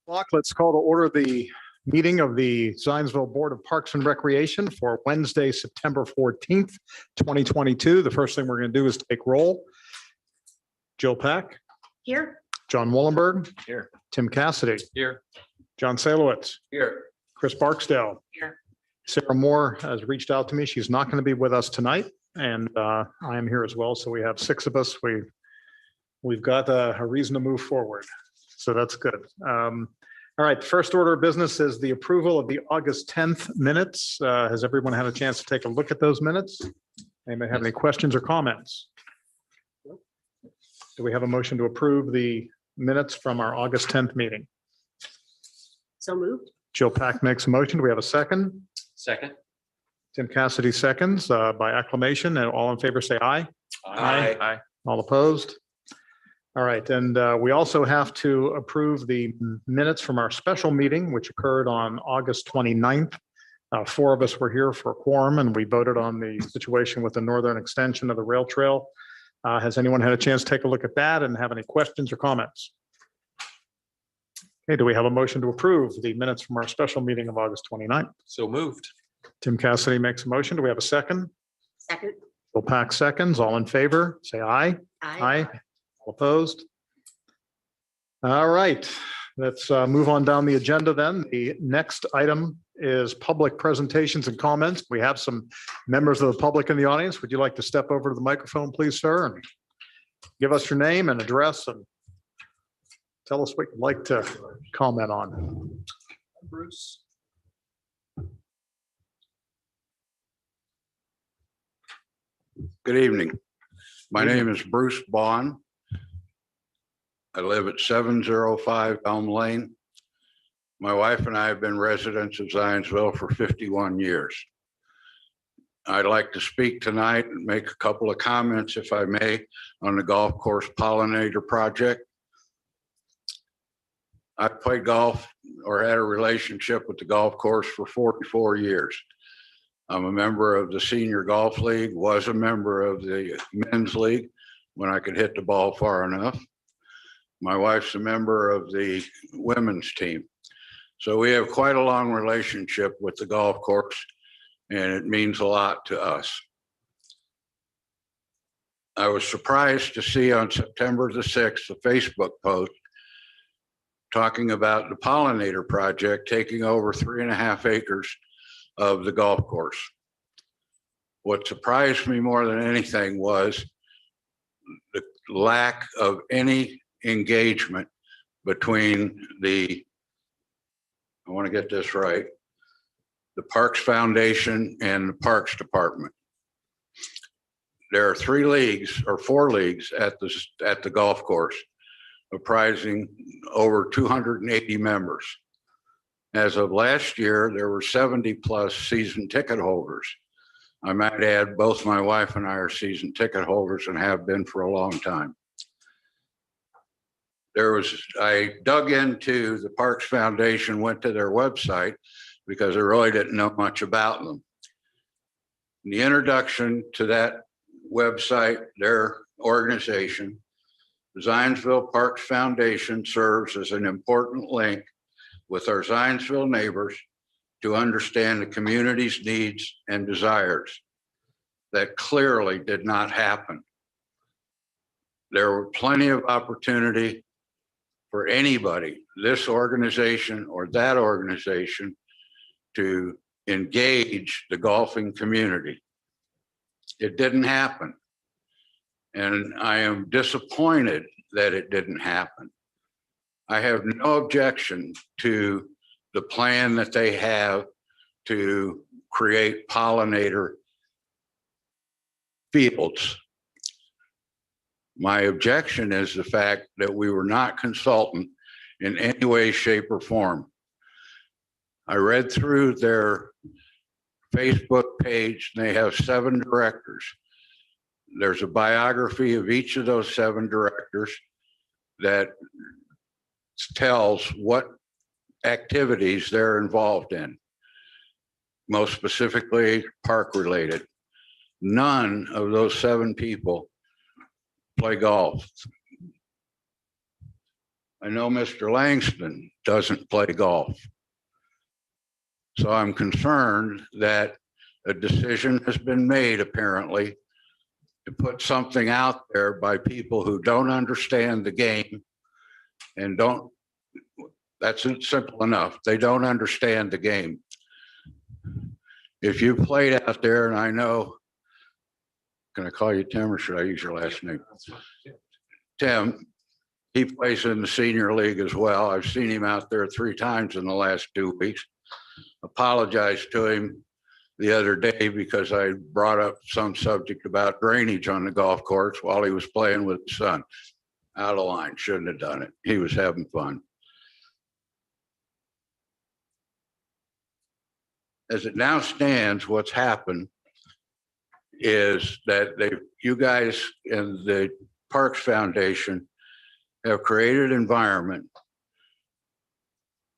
Let's call to order the meeting of the Zionsville Board of Parks and Recreation for Wednesday, September 14th, 2022. The first thing we're going to do is take roll. Jill Pack. Here. John Wollenberg. Here. Tim Cassidy. Here. John Salowitz. Here. Chris Barksdale. Here. Sarah Moore has reached out to me. She's not going to be with us tonight, and I am here as well. So we have six of us. We've got a reason to move forward. So that's good. All right, the first order of business is the approval of the August 10th minutes. Has everyone had a chance to take a look at those minutes? Anybody have any questions or comments? Do we have a motion to approve the minutes from our August 10th meeting? So moved. Jill Pack makes a motion. Do we have a second? Second. Tim Cassidy seconds by acclamation, and all in favor say aye. Aye. All opposed? All right, and we also have to approve the minutes from our special meeting, which occurred on August 29th. Four of us were here for a quorum, and we voted on the situation with the northern extension of the rail trail. Has anyone had a chance to take a look at that and have any questions or comments? Okay, do we have a motion to approve the minutes from our special meeting of August 29th? So moved. Tim Cassidy makes a motion. Do we have a second? Second. Bill Pack seconds. All in favor, say aye. Aye. All opposed? All right, let's move on down the agenda then. The next item is public presentations and comments. We have some members of the public in the audience. Would you like to step over to the microphone, please, sir, and give us your name and address and tell us what you'd like to comment on? Bruce. Good evening. My name is Bruce Bond. I live at 705 Elm Lane. My wife and I have been residents of Zionsville for 51 years. I'd like to speak tonight and make a couple of comments, if I may, on the golf course pollinator project. I've played golf or had a relationship with the golf course for 44 years. I'm a member of the Senior Golf League, was a member of the Men's League when I could hit the ball far enough. My wife's a member of the women's team. So we have quite a long relationship with the golf course, and it means a lot to us. I was surprised to see on September the 6th, a Facebook post talking about the pollinator project taking over 3.5 acres of the golf course. What surprised me more than anything was the lack of any engagement between the, I want to get this right, the Parks Foundation and the Parks Department. There are 3 leagues or 4 leagues at the golf course, comprising over 280 members. As of last year, there were 70 plus season ticket holders. I might add, both my wife and I are season ticket holders and have been for a long time. I dug into the Parks Foundation, went to their website because I really didn't know much about them. In the introduction to that website, their organization, the Zionsville Parks Foundation, serves as an important link with our Zionsville neighbors to understand the community's needs and desires. That clearly did not happen. There were plenty of opportunity for anybody, this organization or that organization, to engage the golfing community. It didn't happen. And I am disappointed that it didn't happen. I have no objection to the plan that they have to create pollinator fields. My objection is the fact that we were not consultant in any way, shape, or form. I read through their Facebook page, and they have 7 directors. There's a biography of each of those 7 directors that tells what activities they're involved in, most specifically park related. None of those 7 people play golf. I know Mr. Langston doesn't play golf. So I'm concerned that a decision has been made, apparently, to put something out there by people who don't understand the game and don't, that's simple enough. They don't understand the game. If you played out there, and I know, can I call you Tim or should I use your last name? Tim, he plays in the senior league as well. I've seen him out there 3 times in the last 2 weeks. Apologized to him the other day because I brought up some subject about drainage on the golf course while he was playing with his son. Out of line, shouldn't have done it. He was having fun. As it now stands, what's happened is that you guys and the Parks Foundation have created an environment.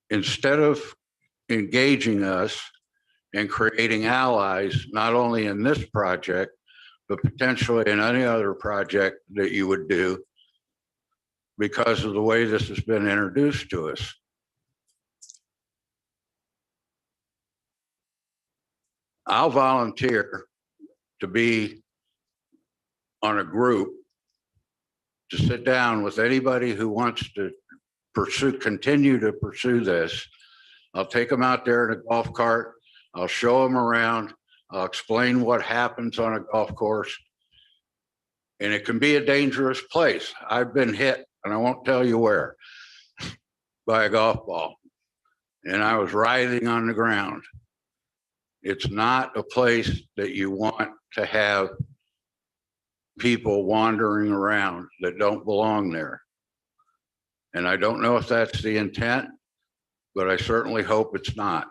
Instead of engaging us and creating allies, not only in this project, but potentially in any other project that you would do because of the way this has been introduced to us. I'll volunteer to be on a group to sit down with anybody who wants to continue to pursue this. I'll take them out there in a golf cart. I'll show them around. I'll explain what happens on a golf course. And it can be a dangerous place. I've been hit, and I won't tell you where, by a golf ball. And I was writhing on the ground. It's not a place that you want to have people wandering around that don't belong there. And I don't know if that's the intent, but I certainly hope it's not.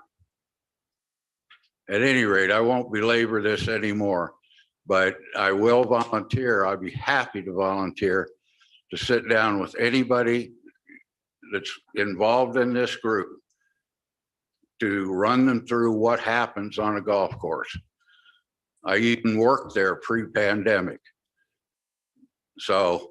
At any rate, I won't belabor this anymore, but I will volunteer. I'd be happy to volunteer to sit down with anybody that's involved in this group to run them through what happens on a golf course. I even worked there pre-pandemic. So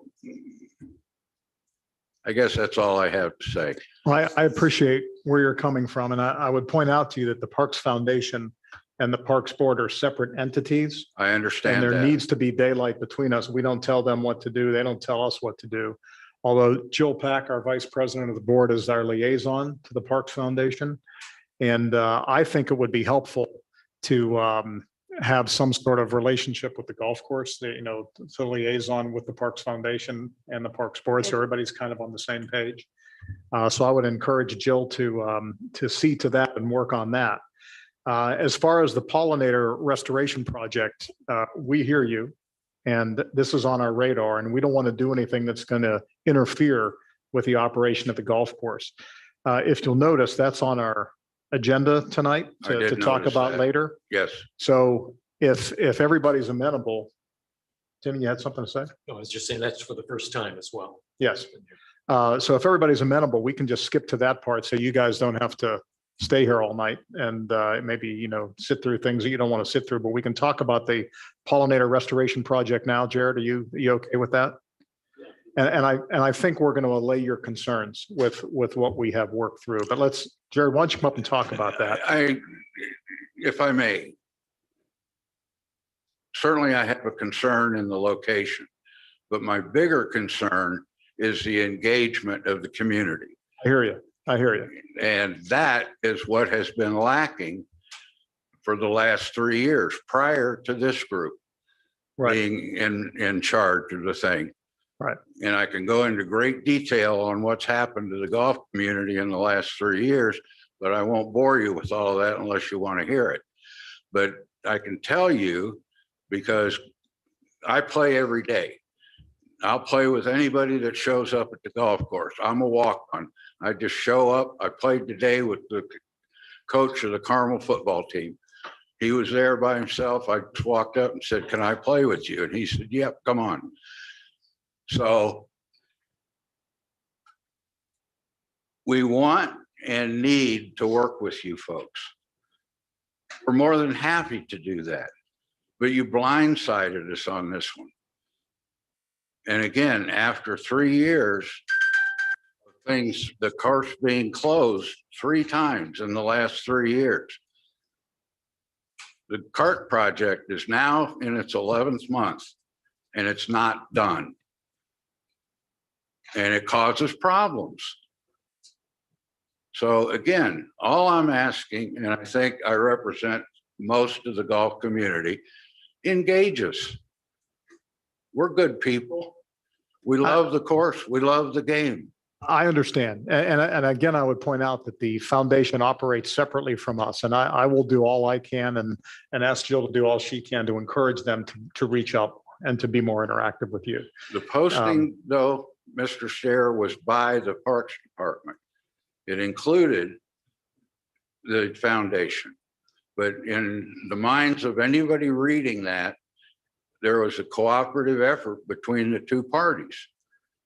I guess that's all I have to say. Well, I appreciate where you're coming from. And I would point out to you that the Parks Foundation and the Parks Board are separate entities. I understand And there that. needs to be daylight between us. We don't tell them what to do. They don't tell us what to do. Although Jill Pack, our vice president of the board, is our liaison to the Parks Foundation. And I think it would be helpful to have some sort of relationship with the golf course, the liaison with the Parks Foundation and the Parks Board, so everybody's kind of on the same page. So I would encourage Jill to see to that and work on that. As far as the pollinator restoration project, we hear you, and this is on our radar, and we don't want to do anything that's going to interfere with the operation of the golf course. If you'll notice, that's on our agenda tonight to talk about later. Yes. So if everybody's amenable, Tim, you had something to say? No, I was just saying that's for the first time as well. Yes. So if everybody's amenable, we can just skip to that part so you guys don't have to stay here all night and maybe, sit through things that you don't want to sit through, but we can talk about the pollinator restoration project now. Jared, are you okay with that? And I think we're going to allay your concerns with what we have worked through, but Jared, why don't you come up and talk about that? If I may, certainly I have a concern in the location, but my bigger concern is the engagement of the community. I hear you. And that is what has been lacking for the last 3 years prior to this group being in charge of the thing. Right. And I can go into great detail on what's happened to the golf community in the last 3 years, but I won't bore you with all of that unless you want to hear it. But I can tell you, because I play every day. I'll play with anybody that shows up at the golf course. I'm a walk-on. I just show up. I played today with the coach of the Carmel football team. He was there by himself. I just walked up and said, "Can I play with you?" And he said, "Yep, come on." So we want and need to work with you folks. We're more than happy to do that, but you blindsided us on this one. And again, after 3 years of things, the course being closed 3 times in the last 3 years. The cart project is now in its 11th month and it's not done. And it causes problems. So again, all I'm asking, and I think I represent most of the golf community, engage us. We're good people. We love the course. We love the game. I understand. And again, I would point out that the foundation operates separately from us, and I will do all I can and ask Jill to do all she can to encourage them to reach out and to be more interactive with you. The posting, though, Mr. Chair, was by the Parks Department. It included the foundation. But in the minds of anybody reading that, there was a cooperative effort between the 2 parties.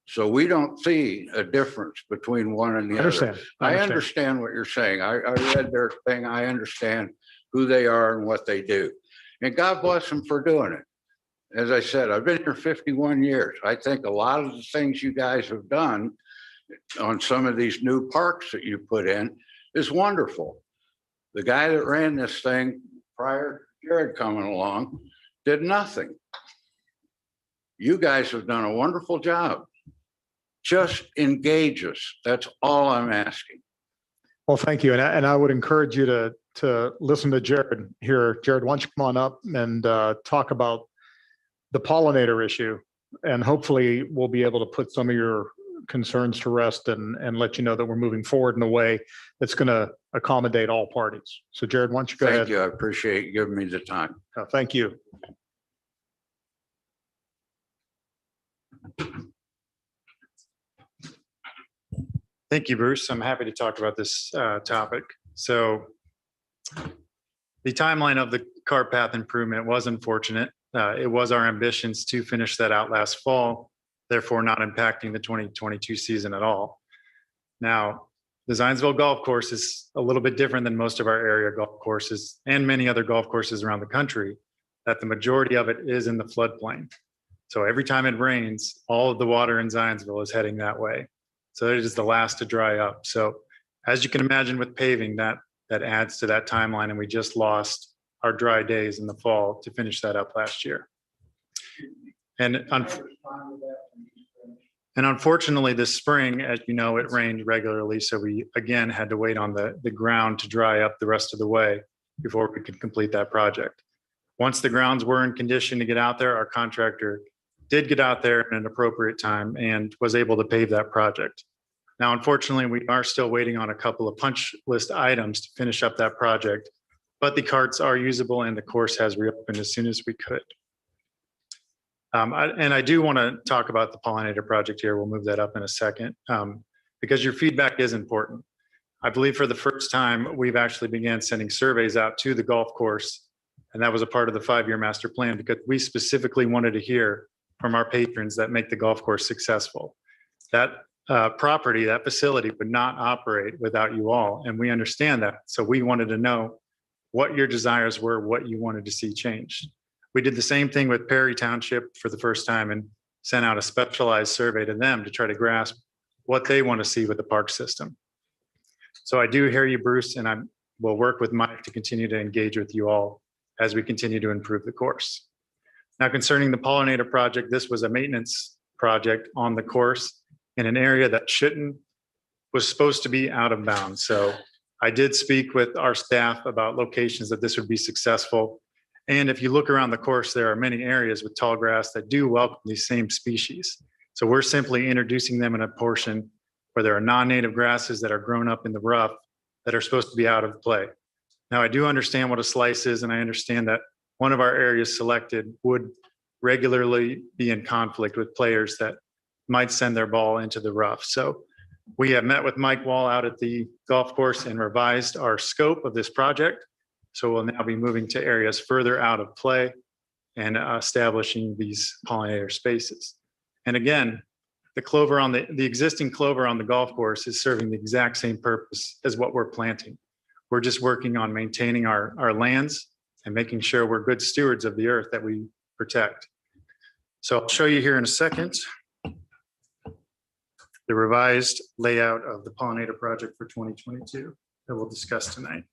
So we don't see a difference between one and the other. I understand what you're saying. I read their thing. I understand who they are and what they do. And God bless them for doing it. As I said, I've been here 51 years. I think a lot of the things you guys have done on some of these new parks that you put in is wonderful. The guy that ran this thing prior to Jared coming along did nothing. You guys have done a wonderful job. Just engage us. That's all I'm asking. Well, thank you. And I would encourage you to listen to Jared here. Jared, why don't you come on up and talk about the pollinator issue, and hopefully we'll be able to put some of your concerns to rest and let you know that we're moving forward in a way that's going to accommodate all parties. So Jared, why don't you go ahead? Thank you. I appreciate you giving me the time. Thank you. Thank you, Bruce. I'm happy to talk about this topic. So the timeline of the cart path improvement was unfortunate. It was our ambitions to finish that out last fall, therefore not impacting the 2022 season at all. Now, the Zionsville golf course is a little bit different than most of our area golf courses and many other golf courses around the country, that the majority of it is in the floodplain. So every time it rains, all of the water in Zionsville is heading that way. So it is the last to dry up. So as you can imagine with paving, that adds to that timeline, and we just lost our dry days in the fall to finish that up last year. And unfortunately this spring, as you know, it rained regularly. So we again had to wait on the ground to dry up the rest of the way before we could complete that project. Once the grounds were in condition to get out there, our contractor did get out there in an appropriate time and was able to pave that project. Now, unfortunately, we are still waiting on a couple of punch list items to finish up that project, but the carts are usable and the course has reopened as soon as we could. And I do want to talk about the pollinator project here. We'll move that up in a second because your feedback is important. I believe for the first time, we've actually began sending surveys out to the golf course, and that was a part of the 5-year master plan because we specifically wanted to hear from our patrons that make the golf course successful. That property, that facility would not operate without you all, and we understand that. So we wanted to know what your desires were, what you wanted to see changed. We did the same thing with Perry Township for the first time and sent out a specialized survey to them to try to grasp what they want to see with the park system. So I do hear you, Bruce, and I will work with Mike to continue to engage with you all as we continue to improve the course. Now, concerning the pollinator project, this was a maintenance project on the course in an area that was supposed to be out of bounds. So I did speak with our staff about locations that this would be successful. And if you look around the course, there are many areas with tall grass that do welcome these same species. So we're simply introducing them in a portion where there are non-native grasses that are grown up in the rough that are supposed to be out of play. Now, I do understand what a slice is, and I understand that one of our areas selected would regularly be in conflict with players that might send their ball into the rough. So we have met with Mike Wall out at the golf course and revised our scope of this project. So we'll now be moving to areas further out of play and establishing these pollinator spaces. And again, the clover on the existing clover on the golf course is serving the exact same purpose as what we're planting. We're just working on maintaining our lands and making sure we're good stewards of the earth that we protect. So I'll show you here in a second. the revised layout of the pollinator project for 2022 that we'll discuss tonight.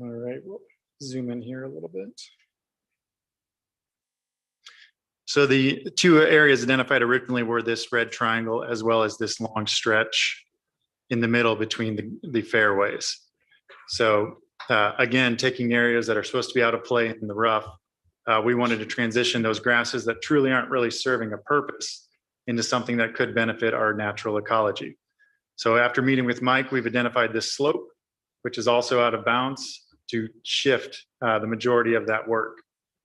All right, we'll zoom in here a little bit. So the two areas identified originally were this red triangle as well as this long stretch in the middle between the fairways. So again, taking areas that are supposed to be out of play in the rough, we wanted to transition those grasses that truly aren't really serving a purpose into something that could benefit our natural ecology. So after meeting with Mike, we've identified this slope, which is also out of bounds, to shift the majority of that work.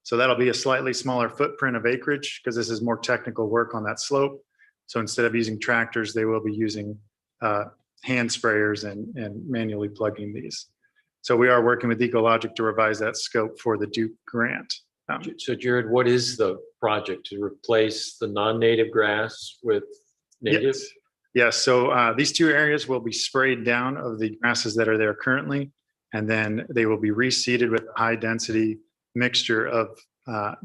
So that'll be a slightly smaller footprint of acreage because this is more technical work on that slope. So instead of using tractors, they will be using hand sprayers and manually plugging these. So we are working with Ecologic to revise that scope for the Duke grant. So Jared, what is the project to replace the non-native grass with native? Yes, so these two areas will be sprayed down of the grasses that are there currently, and then they will be reseeded with a high density mixture of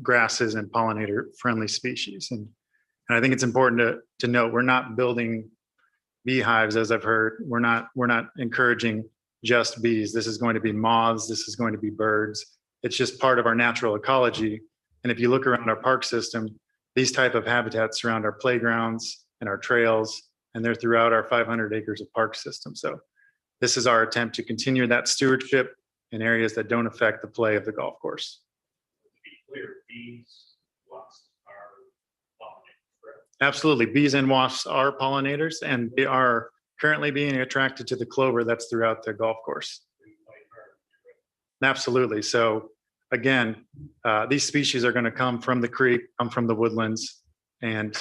grasses and pollinator friendly species. And I think it's important to note, we're not building beehives, as I've heard. We're not encouraging just bees. This is going to be moths. This is going to be birds. It's just part of our natural ecology. And if you look around our park system, these type of habitats surround our playgrounds and our trails, and they're throughout our 500 acres of park system. So this is our attempt to continue that stewardship in areas that don't affect the play of the golf course. To be clear, bees, wasps are pollinators, correct? Absolutely. Bees and wasps are pollinators, and they are currently being attracted to the clover that's throughout the golf course. Absolutely. So again, these species are going to come from the creek, come from the woodlands, and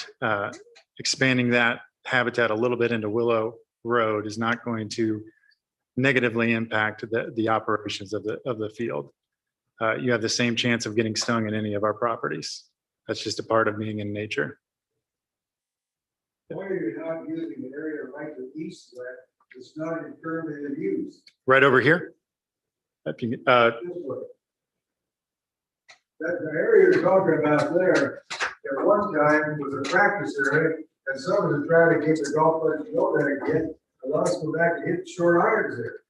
expanding that habitat a little bit into Willow Road is not going to negatively impact the operations of the field. You have the same chance of getting stung in any of our properties. That's just a part of being in nature. Why are you not using the area right to the east of that? It's not currently in use. Right over here. This way. That the area you're talking about there, at one time was a practice area, and some of them trying to get the golf players to go there again. A lot of us go back and hit short irons there.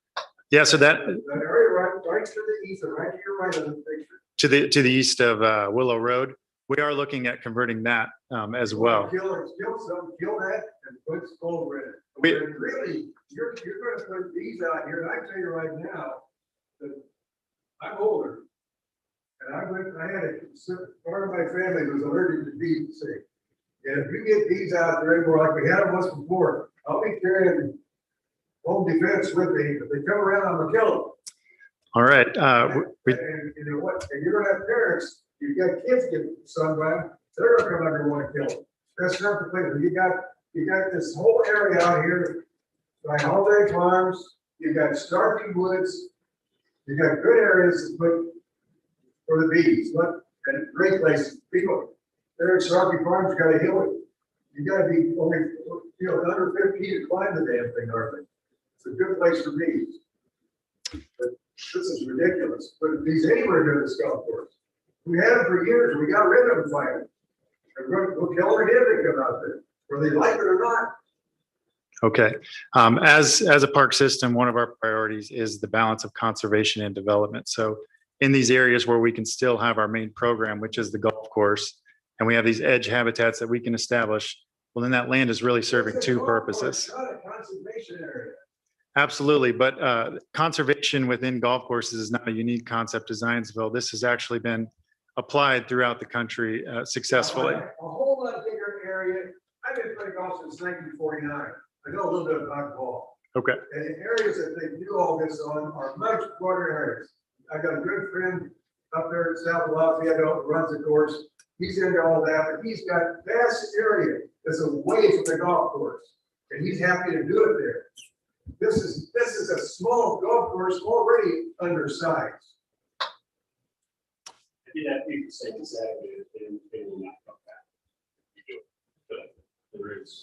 Yeah, so that That area right to the east, and right to your right of the picture. to the east of Willow Road, we are looking at converting that as well. Kill that and put clover in it. We- And really, you're gonna put these out here, and I tell you right now, that I'm older. And I had part of my family was allergic to bees, see. And if you get these out there anymore, like we had them once before, I'll be carrying home defense with me. If they come around, I'm gonna kill them. All right. And you know what, and you're gonna have parents, you've got kids get stung by them, they're gonna come under and wanna kill them. That's not the place. You got this whole area out here, by Holiday Farms, you got Starkey Woods, you got good areas to put for the bees, and great places. People, there at Starkey Farms, you gotta hill it. You gotta be only, under 50 to climb the damn thing, aren't they? It's a good place for bees. But this is ridiculous. But bees anywhere near this golf course. We had them for years, we got rid of them finally. And we'll kill them again if they come out there, whether they like it or not. Okay. As a park system, one of our priorities is the balance of conservation and development. So in these areas where we can still have our main program, which is the golf course, and we have these edge habitats that we can establish, well, then that land is really serving two purposes. It's not a conservation area. Absolutely, but conservation within golf courses is not a unique concept to Zionsville. This has actually been applied throughout the country successfully. A whole lot bigger area. I've been playing golf since 1949. I know a little bit about golf. Okay. And the areas that they do all this on are much broader areas. I got a good friend up there in South Lafayette who runs the course. He's into all that, but he's got vast area that's away from the golf course. And he's happy to do it there. This is a small golf course already undersized. I did have people say this Saturday that they will not come back. You do it. But there is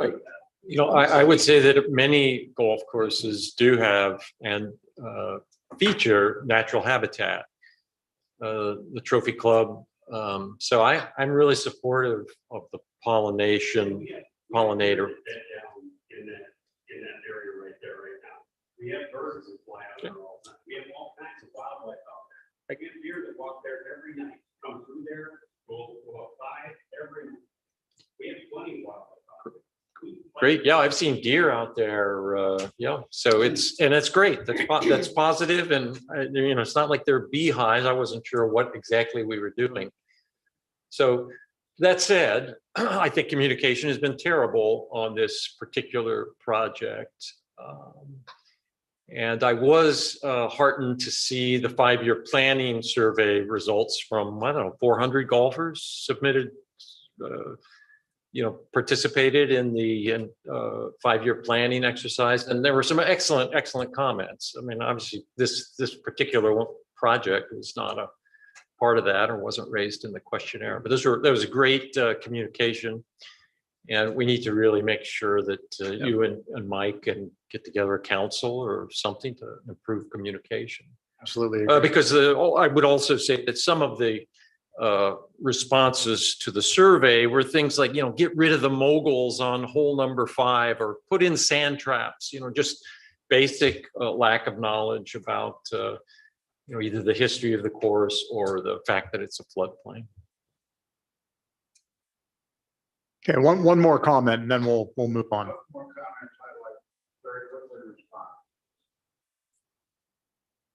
Right. You know, I would say that many golf courses do have and feature natural habitat. The Trophy Club. So I'm really supportive of the pollination, pollinator. In that area right there right now. We have birds that fly out there all the time. We have all kinds of wildlife out there. We have deer that walk there every night, come through there, go outside every night. We have plenty of wildlife out there. Great. Yeah, I've seen deer out there. Yeah. So it's great. That's positive. And you know, it's not like they're beehives. I wasn't sure what exactly we were doing. So that said, I think communication has been terrible on this particular project. And I was heartened to see the 5-year planning survey results from, I don't know, 400 golfers submitted, participated in the 5-year planning exercise. And there were some excellent comments. I mean, obviously this particular project was not a part of that or wasn't raised in the questionnaire, but there was a great communication. And we need to really make sure that you and Mike can get together a council or something to improve communication. Absolutely. Because I would also say that some of the responses to the survey were things like, get rid of the moguls on hole number 5 or put in sand traps, just basic lack of knowledge about, either the history of the course or the fact that it's a floodplain. Okay, one more comment and then we'll move on. More comments I'd like very quickly respond.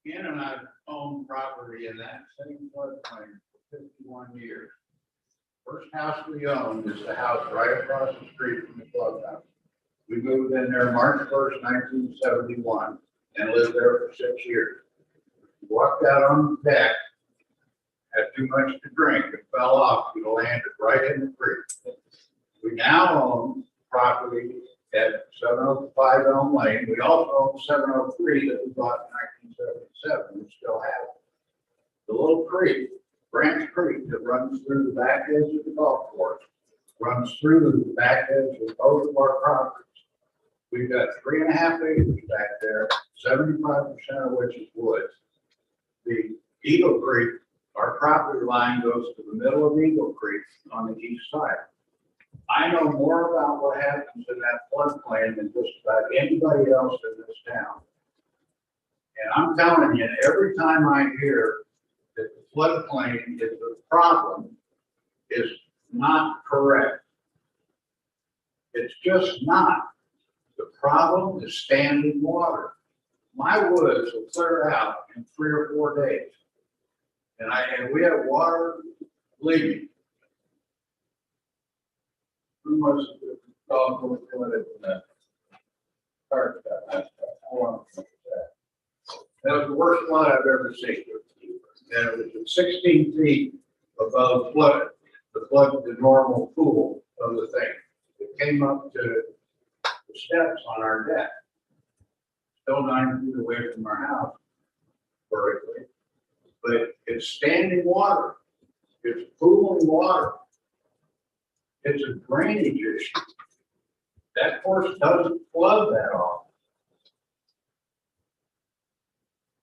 Ian and I owned property in that same floodplain for 51 years. First house we owned is the house right across the street from the clubhouse. We moved in there March 1st, 1971 and lived there for 6 years. We walked out on the deck, had too much to drink, and fell off. We landed right in the creek. We now own property at 705 Elm Lane. We also own 703 that we bought in 1977. We still have it. The little creek, Branch Creek, that runs through the back edge of the golf course, runs through the back edge of both of our properties. We've got 3.5 acres back there, 75% of which is woods. The Eagle Creek, our property line goes to the middle of Eagle Creek on the east side. I know more about what happens in that floodplain than just about anybody else in this town. And I'm telling you, every time I hear that the floodplain is the problem, is not correct. It's just not. The problem is standing water. My woods will clear out in 3 or 4 days. And we have water leaving. Who must have gone to it in that part of that? How long was that? That was the worst flood I've ever seen. And it was 16 feet above the normal pool of the thing. It came up to the steps on our deck. Still 9 feet away from our house, vertically. But it's standing water. It's pooling water. It's a drainage issue. That course doesn't flood that often.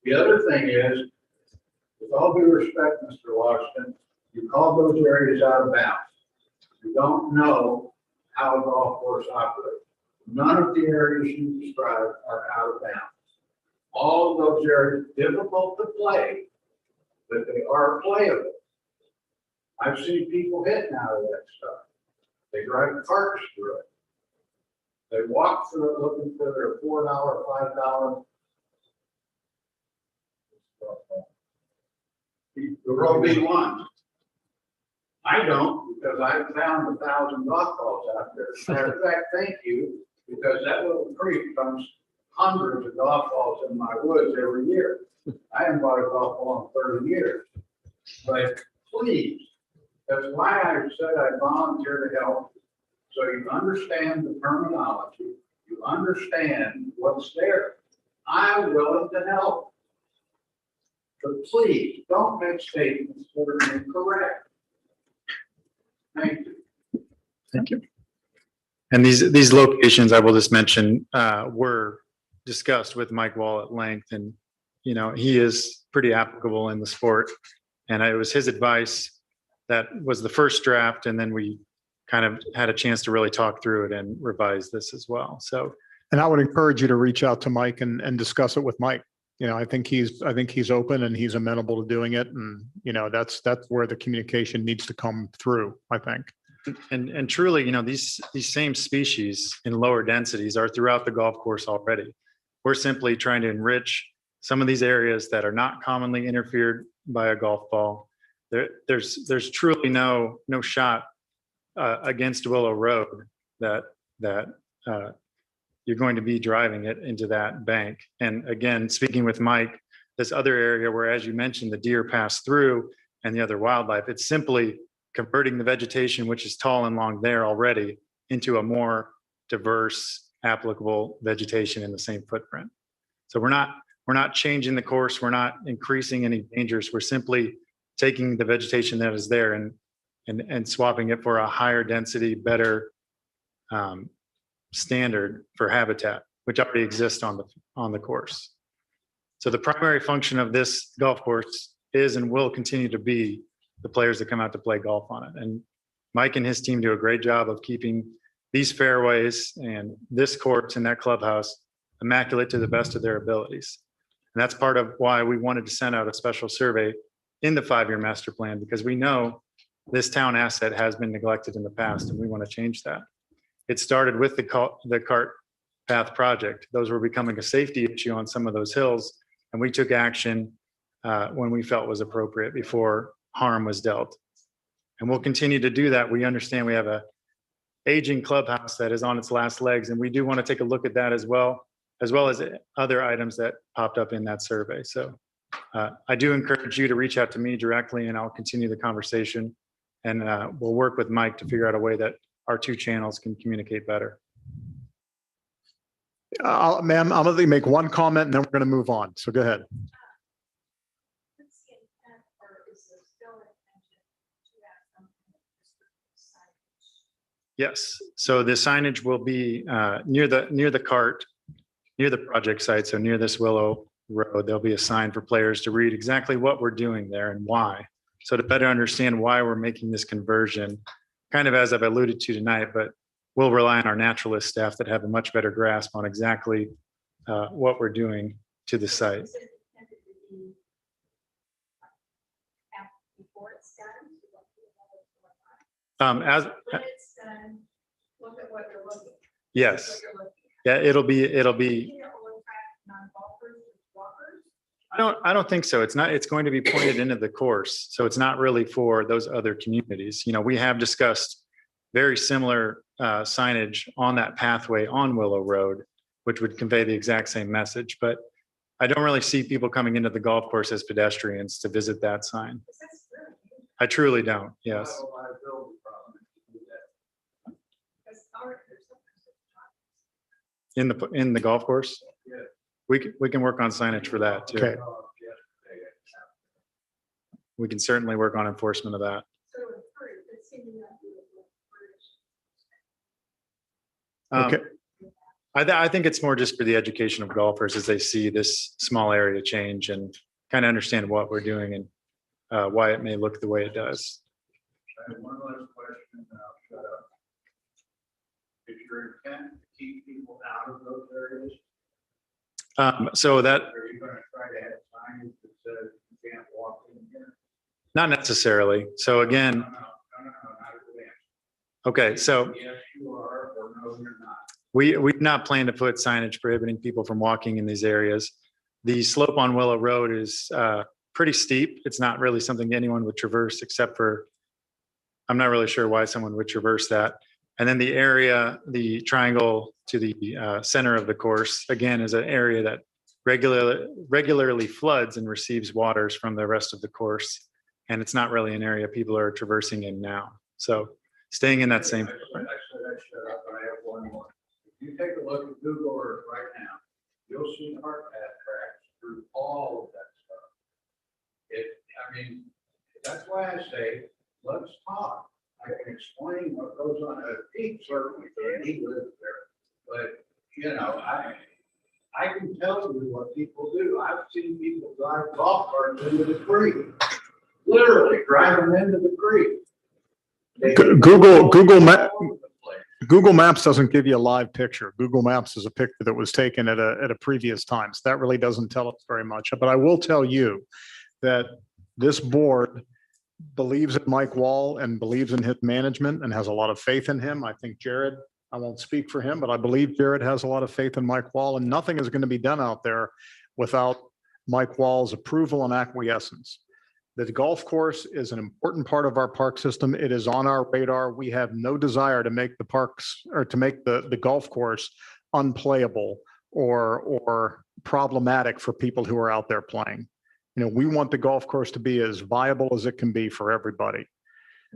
The other thing is, with all due respect, Mr. Washington, you call those areas out of bounds. You don't know how a golf course operates. None of the areas you described are out of bounds. All of those areas are difficult to play, but they are playable. I've seen people hitting out of that stuff. They drive carts through it. They walk through it looking for their $4, $5. The road B1. I don't, because I found 1,000 golf balls out there. Matter of fact, thank you, because that little creek comes hundreds of golf balls in my woods every year. I haven't bought a golf ball in 30 years. But please, that's why I said I volunteer to help. So you understand the terminology, you understand what's there. I'm willing to help. But please don't make statements that are incorrect. Thank you. Thank you. And these locations, I will just mention, were discussed with Mike Wall at length, and he is pretty applicable in the sport. And it was his advice that was the first draft, and then we kind of had a chance to really talk through it and revise this as well. So, And I would encourage you to reach out to Mike and discuss it with Mike. I think he's open and he's amenable to doing it. And, that's where the communication needs to come through, I think. and truly, these same species in lower densities are throughout the golf course already. We're simply trying to enrich some of these areas that are not commonly interfered by a golf ball. There's truly no shot against Willow Road that you're going to be driving it into that bank. And again, speaking with Mike, this other area where, as you mentioned, the deer pass through and the other wildlife, it's simply converting the vegetation, which is tall and long there already, into a more diverse, applicable vegetation in the same footprint. So we're not changing the course. We're not increasing any dangers. We're simply taking the vegetation that is there and swapping it for a higher density, better standard for habitat, which already exists on the course. So the primary function of this golf course is and will continue to be the players that come out to play golf on it. And Mike and his team do a great job of keeping these fairways and this course and that clubhouse immaculate to the best of their abilities. And that's part of why we wanted to send out a special survey in the 5-year master plan, because we know this town asset has been neglected in the past and we want to change that. It started with the cart path project. Those were becoming a safety issue on some of those hills. And we took action when we felt was appropriate before harm was dealt. And we'll continue to do that. We understand we have a aging clubhouse that is on its last legs. And we do want to take a look at that as well as other items that popped up in that survey. So I do encourage you to reach out to me directly and I'll continue the conversation. And we'll work with Mike to figure out a way that our two channels can communicate better. Ma'am, I'm going to make one comment and then we're going to move on. So go ahead. Yes. So the signage will be near the cart, near the project site. So near this Willow Road, there'll be a sign for players to read exactly what we're doing there and why. So to better understand why we're making this conversion, kind of as I've alluded to tonight, but we'll rely on our naturalist staff that have a much better grasp on exactly what we're doing to the site. Yes, yeah, it'll be. I don't think so. It's going to be pointed into the course. So it's not really for those other communities. We have discussed very similar signage on that pathway on Willow Road, which would convey the exact same message. But I don't really see people coming into the golf course as pedestrians to visit that sign. I truly don't. Yes. In the golf course? We can work on signage for that too. Okay. We can certainly work on enforcement of that. Okay. I think it's more just for the education of golfers as they see this small area change and kind of understand what we're doing and why it may look the way it does. I have one last question and I'll shut up. Is your intent to keep people out of those areas? So that Are you going to try to have signage that says you can't walk in here? not necessarily. So again, No, not advance. okay, so Yes, you are, or no, you're not. we've not planned to put signage prohibiting people from walking in these areas. The slope on Willow Road is pretty steep. It's not really something anyone would traverse except for, I'm not really sure why someone would traverse that. And then the area, the triangle to the center of the course, again, is an area that regularly floods and receives waters from the rest of the course. And it's not really an area people are traversing in now. So staying in that same. I said I shut up, but I have one more. If you take a look at Google Earth right now, you'll see cart path tracks through all of that stuff. That's why I say, let's talk. I can explain what goes on. Pete certainly can, he lives there. But, you know, I can tell you what people do. I've seen people drive golf carts into the creek. Literally drive them into the creek. Google Maps doesn't give you a live picture. Google Maps is a picture that was taken at a previous time. So that really doesn't tell us very much. But I will tell you that this board believes in Mike Wall and believes in his management and has a lot of faith in him. I think Jared, I won't speak for him, but I believe Jared has a lot of faith in Mike Wall, and nothing is going to be done out there without Mike Wall's approval and acquiescence. The golf course is an important part of our park system. It is on our radar. We have no desire to make the parks or to make the golf course unplayable or problematic for people who are out there playing. You know, we want the golf course to be as viable as it can be for everybody.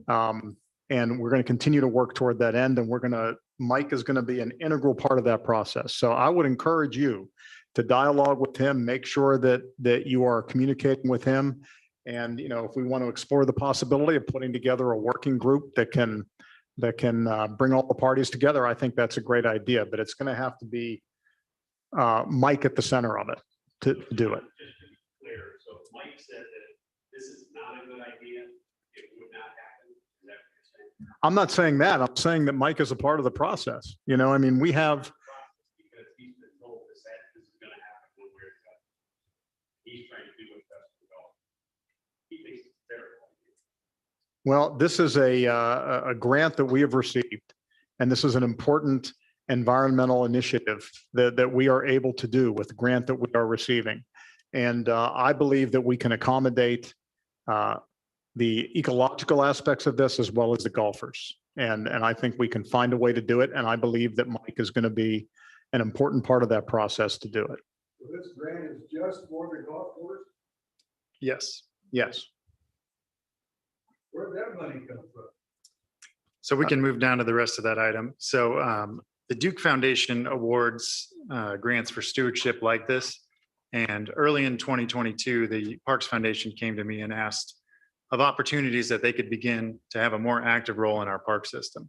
And we're going to continue to work toward that end. And Mike is going to be an integral part of that process. So I would encourage you to dialogue with him, make sure that you are communicating with him. And, you know, if we want to explore the possibility of putting together a working group that can bring all the parties together, I think that's a great idea, but it's going to have to be Mike at the center of it to do it. Just to be clear, so if Mike said that this is not a good idea, it would not happen. Is that what you're saying? I'm not saying that. I'm saying that Mike is a part of the process. You know, I mean, we have, Because he's been told this is going to happen one way or the other. He's trying to do what's best for golf. He thinks it's terrible. well, this is a grant that we have received, and this is an important environmental initiative that we are able to do with the grant that we are receiving. And I believe that we can accommodate the ecological aspects of this as well as the golfers. And I think we can find a way to do it. And I believe that Mike is going to be an important part of that process to do it. So this grant is just for the golf course? Yes. Yes. Where'd that money come from? So we can move down to the rest of that item. So the Duke Foundation awards grants for stewardship like this. And early in 2022, the Parks Foundation came to me and asked of opportunities that they could begin to have a more active role in our park system.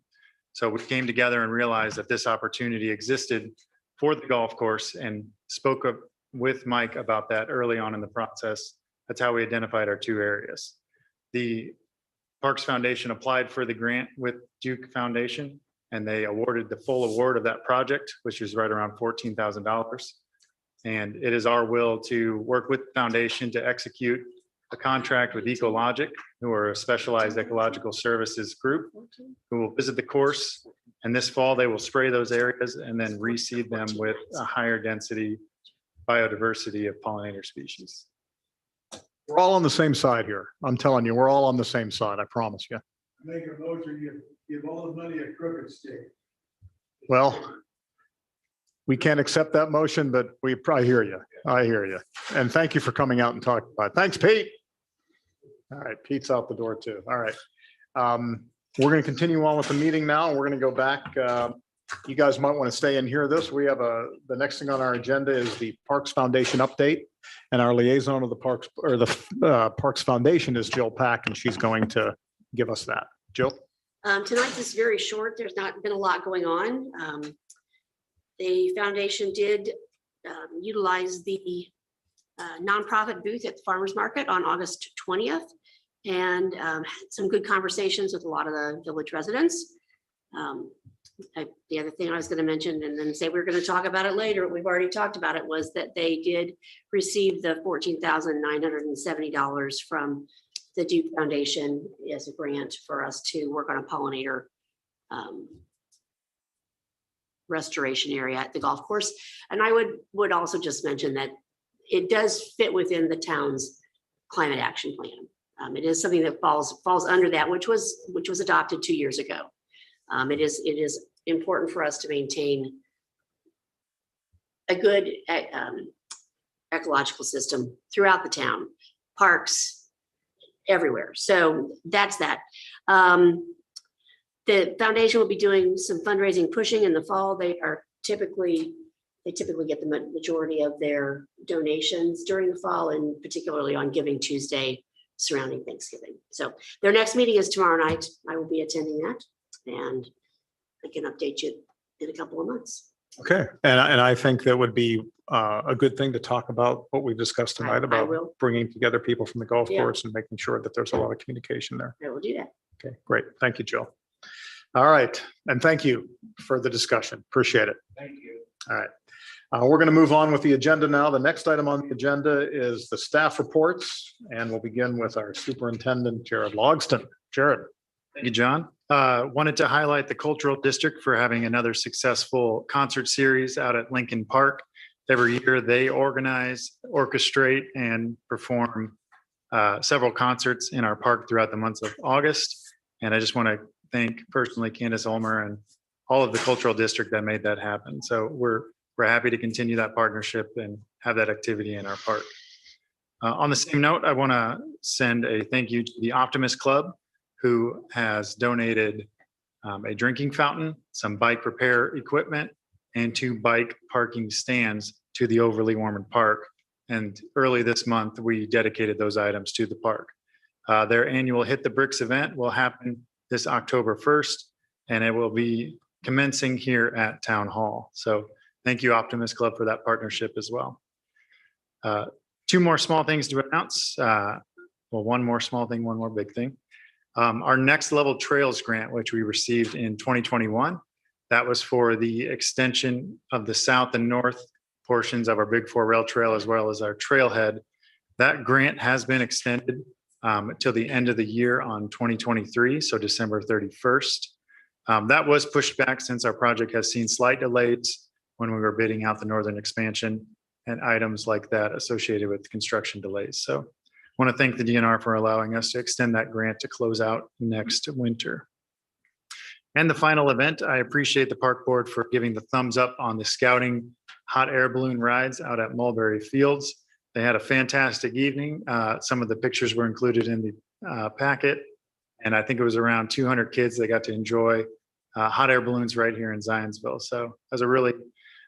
So we came together and realized that this opportunity existed for the golf course and spoke with Mike about that early on in the process. That's how we identified our two areas. The Parks Foundation applied for the grant with Duke Foundation, and they awarded the full award of that project, which is right around $14,000. And it is our will to work with the foundation to execute a contract with Ecologic, who are a specialized ecological services group, who will visit the course. And this fall, they will spray those areas and then reseed them with a higher density biodiversity of pollinator species. We're all on the same side here. I'm telling you, we're all on the same side. I promise you. Make a motion, you give all the money a crooked stick. Well, we can't accept that motion, but we probably hear you. I hear you. And thank you for coming out and talking about it. Thanks, Pete. All right, Pete's out the door too. All right. We're going to continue on with the meeting now. We're going to go back. You guys might want to stay and hear this. We have the next thing on our agenda is the Parks Foundation update. And our liaison of the Parks or the Parks Foundation is Jill Pack, and she's going to give us that. Jill? Tonight is very short. There's not been a lot going on. The foundation did utilize the nonprofit booth at the farmer's market on August 20th and had some good conversations with a lot of the village residents. The other thing I was going to mention and then say we're going to talk about it later, we've already talked about it, was that they did receive the $14,970 from the Duke Foundation as a grant for us to work on a pollinator restoration area at the golf course. And I would also just mention that it does fit within the town's climate action plan. It is something that falls under that, which was adopted 2 years ago. It is important for us to maintain a good ecological system throughout the town, parks, everywhere. So that's that. The foundation will be doing some fundraising pushing in the fall. They typically get the majority of their donations during the fall, and particularly on Giving Tuesday. surrounding Thanksgiving. So their next meeting is tomorrow night. I will be attending that, and I can update you in a couple of months. Okay, and I think that would be a good thing to talk about what we discussed tonight I about will. bringing together people from the golf Yeah. course and making sure that there's a lot of communication there. I will do that. Okay, great. Thank you, Jill. All right, and thank you for the discussion. Appreciate it. Thank you. All right. We're going to move on with the agenda now. The next item on the agenda is the staff reports, and we'll begin with our superintendent, Jared Logston. Jared. Thank you, John. Wanted to highlight the Cultural District for having another successful concert series out at Lincoln Park. Every year they organize, orchestrate, and perform several concerts in our park throughout the months of August. And I just want to thank personally Candace Ulmer and all of the Cultural District that made that happen. So we're happy to continue that partnership and have that activity in our park. On the same note, I want to send a thank you to the Optimist Club, who has donated a drinking fountain, some bike repair equipment, and 2 bike parking stands to the Overly Ormond Park. And early this month, we dedicated those items to the park. Their annual Hit the Bricks event will happen this October 1st, and it will be commencing here at Town Hall. So thank you, Optimist Club, for that partnership as well. 2 more small things to announce. Well, 1 more small thing, 1 more big thing. Our Next Level Trails grant, which we received in 2021, that was for the extension of the south and north portions of our Big 4 Rail Trail, as well as our trailhead. That grant has been extended till the end of the year on 2023, so December 31st. That was pushed back since our project has seen slight delays when we were bidding out the northern expansion and items like that associated with construction delays. So I want to thank the DNR for allowing us to extend that grant to close out next winter. And the final event, I appreciate the park board for giving the thumbs up on the scouting hot air balloon rides out at Mulberry Fields. They had a fantastic evening. Some of the pictures were included in the packet, and I think it was around 200 kids that got to enjoy hot air balloons right here in Zionsville. So it was a really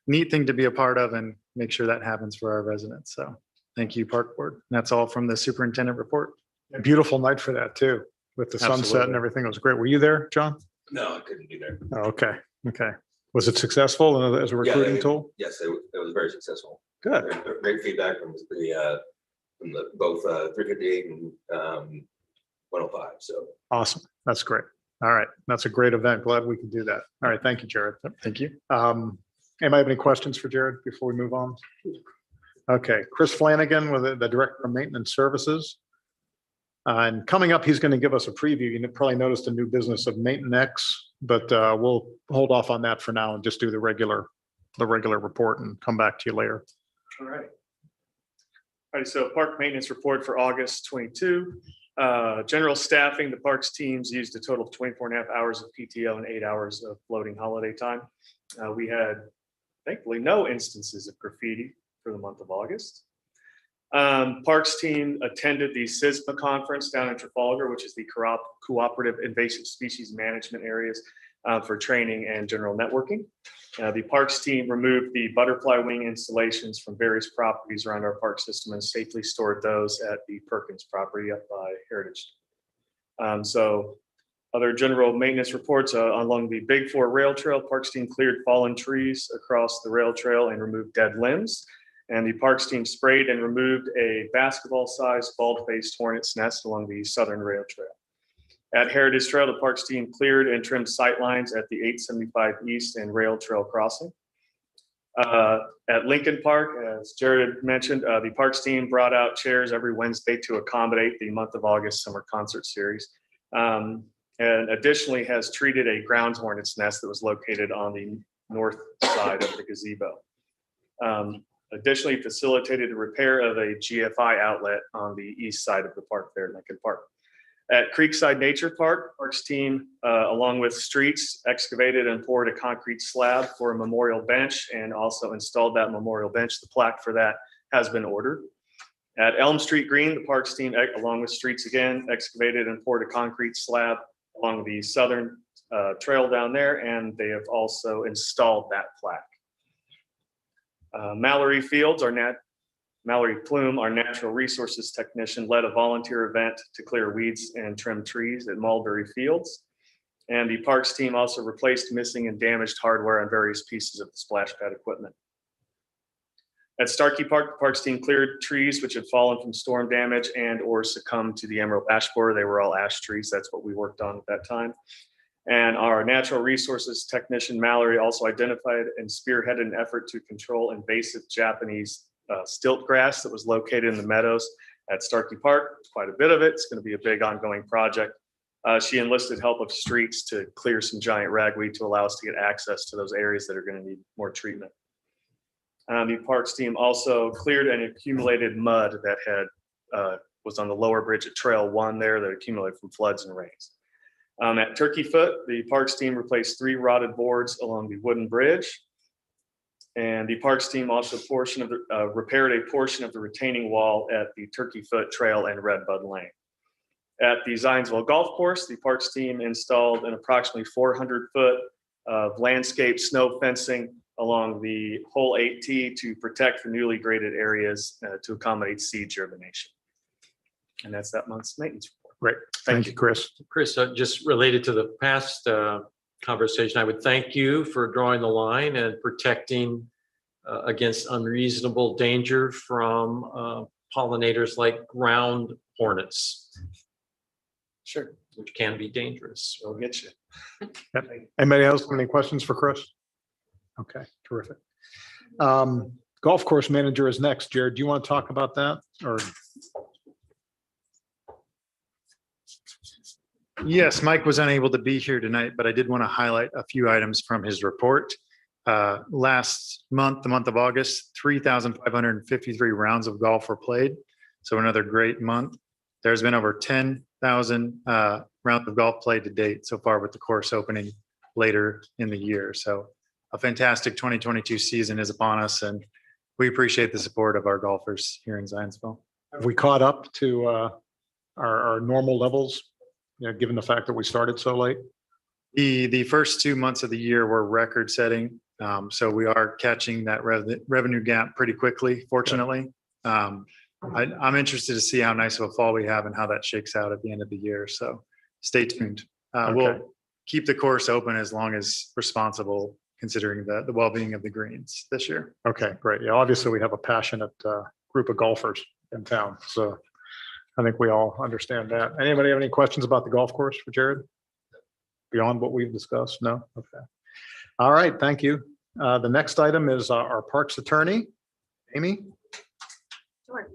neat thing to be a part of and make sure that happens for our residents. So thank you, Park Board. That's all from the superintendent report. A beautiful night for that too, with the sunset and Absolutely. everything. It was great. Were you there, John? No, I couldn't be there. Oh, okay. Okay. Was it successful as a recruiting tool? Yes, it was very successful. Good. Great feedback from the both 358 and 105. So Awesome. That's great. All right. That's a great event. Glad we could do that. All right. Thank you, Jared. Thank you. Anybody have any questions for Jared before we move on? Okay. Chris Flanagan with the Director of Maintenance Services. And coming up, he's going to give us a preview. You probably noticed a new business of Maintenance, but we'll hold off on that for now and just do the regular report and come back to you later. All right. All right, so park maintenance report for August 22. General staffing, the parks teams used a total of 24 and a half hours of PTO and 8 hours of floating holiday time. We had thankfully no instances of graffiti for the month of August. Parks team attended the CISMA conference down in Trafalgar, which is the Cooperative Invasive Species Management Areas for training and general networking. The parks team removed the butterfly wing installations from various properties around our park system and safely stored those at the Perkins property up by Heritage. So other general maintenance reports along the Big 4 Rail Trail, parks team cleared fallen trees across the rail trail and removed dead limbs. And the parks team sprayed and removed a basketball-sized bald-faced hornet's nest along the southern rail trail. At Heritage Trail, the parks team cleared and trimmed sight lines at the 875 East and Rail Trail crossing. At Lincoln Park, as Jared mentioned, the parks team brought out chairs every Wednesday to accommodate the month of August summer concert series. And additionally has treated a ground hornet's nest that was located on the north side of the gazebo. Additionally, facilitated the repair of a GFI outlet on the east side of the park there at Lincoln Park. At Creekside Nature Park, parks team, along with streets, excavated and poured a concrete slab for a memorial bench and also installed that memorial bench. The plaque for that has been ordered. At Elm Street Green, the parks team, along with streets again, excavated and poured a concrete slab along the southern trail down there, and they have also installed that plaque. Mallory Fields, our Mallory Plume, our natural resources technician, led a volunteer event to clear weeds and trim trees at Mulberry Fields. And the parks team also replaced missing and damaged hardware on various pieces of the splash pad equipment. At Starkey Park, the parks team cleared trees which had fallen from storm damage and or succumbed to the emerald ash borer. They were all ash trees. That's what we worked on at that time. And our natural resources technician, Mallory, also identified and spearheaded an effort to control invasive Japanese stilt grass that was located in the meadows at Starkey Park. Quite a bit of it. It's going to be a big ongoing project. She enlisted help of streets to clear some giant ragweed to allow us to get access to those areas that are going to need more treatment. The parks team also cleared and accumulated mud that was on the lower bridge at Trail 1 there that accumulated from floods and rains. At Turkey Foot, the parks team replaced 3 rotted boards along the wooden bridge. And the parks team also repaired a portion of the retaining wall at the Turkey Foot Trail and Redbud Lane. At the Zionsville Golf Course, the parks team installed an approximately 400-foot of landscape snow fencing along the hole 8T to protect the newly graded areas to accommodate seed germination. And that's that month's maintenance report. Great. Thank you, Chris. Chris, just related to the past conversation, I would thank you for drawing the line and protecting against unreasonable danger from pollinators like ground hornets. Sure. Which can be dangerous. We'll get you. Anybody else have any questions for Chris? Okay, terrific. Golf course manager is next. Jared, do you want to talk about that or? Yes, Mike was unable to be here tonight, but I did want to highlight a few items from his report. Last month, the month of August, 3,553 rounds of golf were played. So another great month. There's been over 10,000 rounds of golf played to date so far with the course opening later in the year. So a fantastic 2022 season is upon us, and we appreciate the support of our golfers here in Zionsville. Have we caught up to our normal levels, given the fact that we started so late? The first 2 months of the year were record setting. So we are catching that revenue gap pretty quickly, fortunately. I'm interested to see how nice of a fall we have and how that shakes out at the end of the year. So stay tuned. Okay. We'll keep the course open as long as responsible, considering the well-being of the greens this year. Okay, great. Yeah, obviously we have a passionate group of golfers in town. So I think we all understand that. Anybody have any questions about the golf course for Jared? Beyond what we've discussed? No? Okay. All right, thank you. The next item is our parks attorney, Amy. Sure.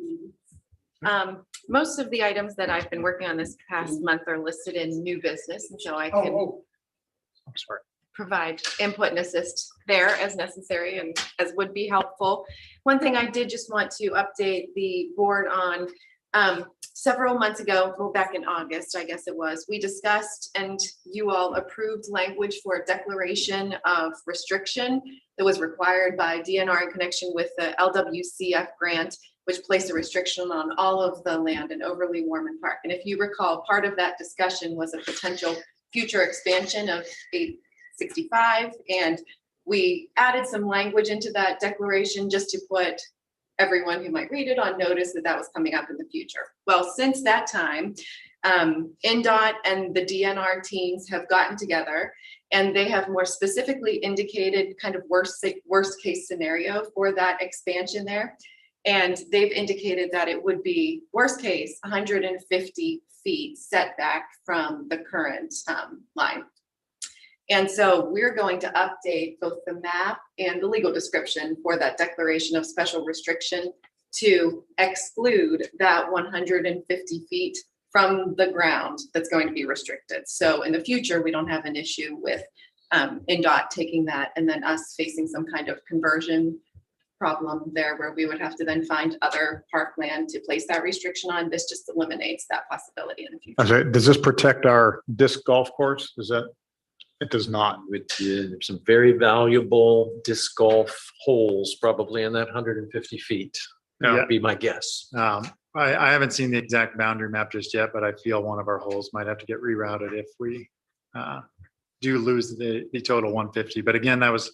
Most of the items that I've been working on this past month are listed in new business, and so I can I'm sorry. provide input and assist there as necessary and as would be helpful. One thing I did just want to update the board on, several months ago, well, back in August, I guess it was, we discussed and you all approved language for a declaration of restriction that was required by DNR in connection with the LWCF grant, which placed a restriction on all of the land in Overly Warman Park. And if you recall, part of that discussion was a potential future expansion of 865. And we added some language into that declaration just to put everyone who might read it on notice that that was coming up in the future. Well, since that time, NDOT and the DNR teams have gotten together and they have more specifically indicated kind of worst case scenario for that expansion there. And they've indicated that it would be worst case 150 feet setback from the current line. And so we're going to update both the map and the legal description for that declaration of special restriction to exclude that 150 feet from the ground that's going to be restricted. So in the future, we don't have an issue with NDOT taking that and then us facing some kind of conversion problem there where we would have to then find other parkland to place that restriction on. This just eliminates that possibility in the future. Does this protect our disc golf course? Is that? It does not. There's some very valuable disc golf holes probably in that 150 feet. That would be my guess. I haven't seen the exact boundary map just yet, but I feel one of our holes might have to get rerouted if we do lose the total 150. But again, that was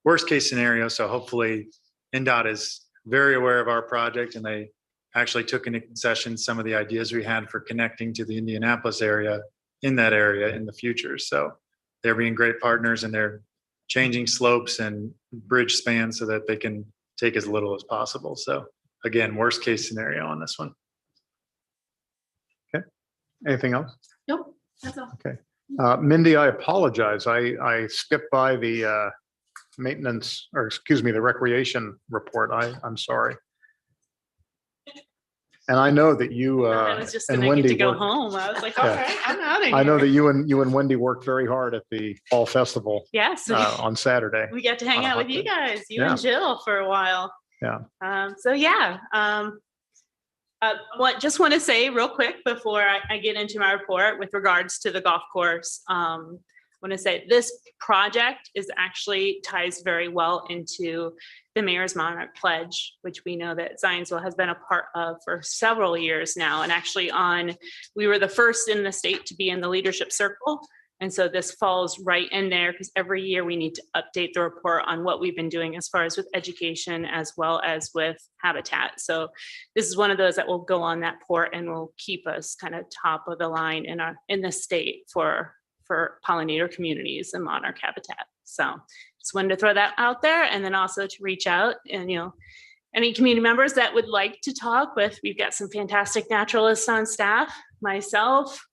worst case scenario. So hopefully NDOT is very aware of our project, and they actually took into concession some of the ideas we had for connecting to the Indianapolis area in that area in the future. So they're being great partners, and they're changing slopes and bridge spans so that they can take as little as possible. So again, worst case scenario on this one. Okay. Anything else? Nope, that's all. Mindy, I apologize. I skipped by the maintenance, or excuse me, the recreation report. I'm sorry. And I know that you I was just and gonna get Wendy to go worked- home. I was like, Yeah. okay, I'm out of here. I know that you and Wendy worked very hard at the fall festival Yes, on Saturday. we got to hang on a out with hot you day. guys, you Yeah. and Jill for a while. Yeah. So yeah, just want to say real quick before I get into my report with regards to the golf course. I want to say this project is actually ties very well into the Mayor's Monarch Pledge, which we know that Zionsville has been a part of for several years now. And actually we were the first in the state to be in the leadership circle. And so this falls right in there because every year we need to update the report on what we've been doing as far as with education as well as with habitat. So this is one of those that will go on that port and will keep us kind of top of the line in the state for pollinator communities and monarch habitat. So just wanted to throw that out there, and then also to reach out and, any community members that would like to talk with, we've got some fantastic naturalists on staff, myself,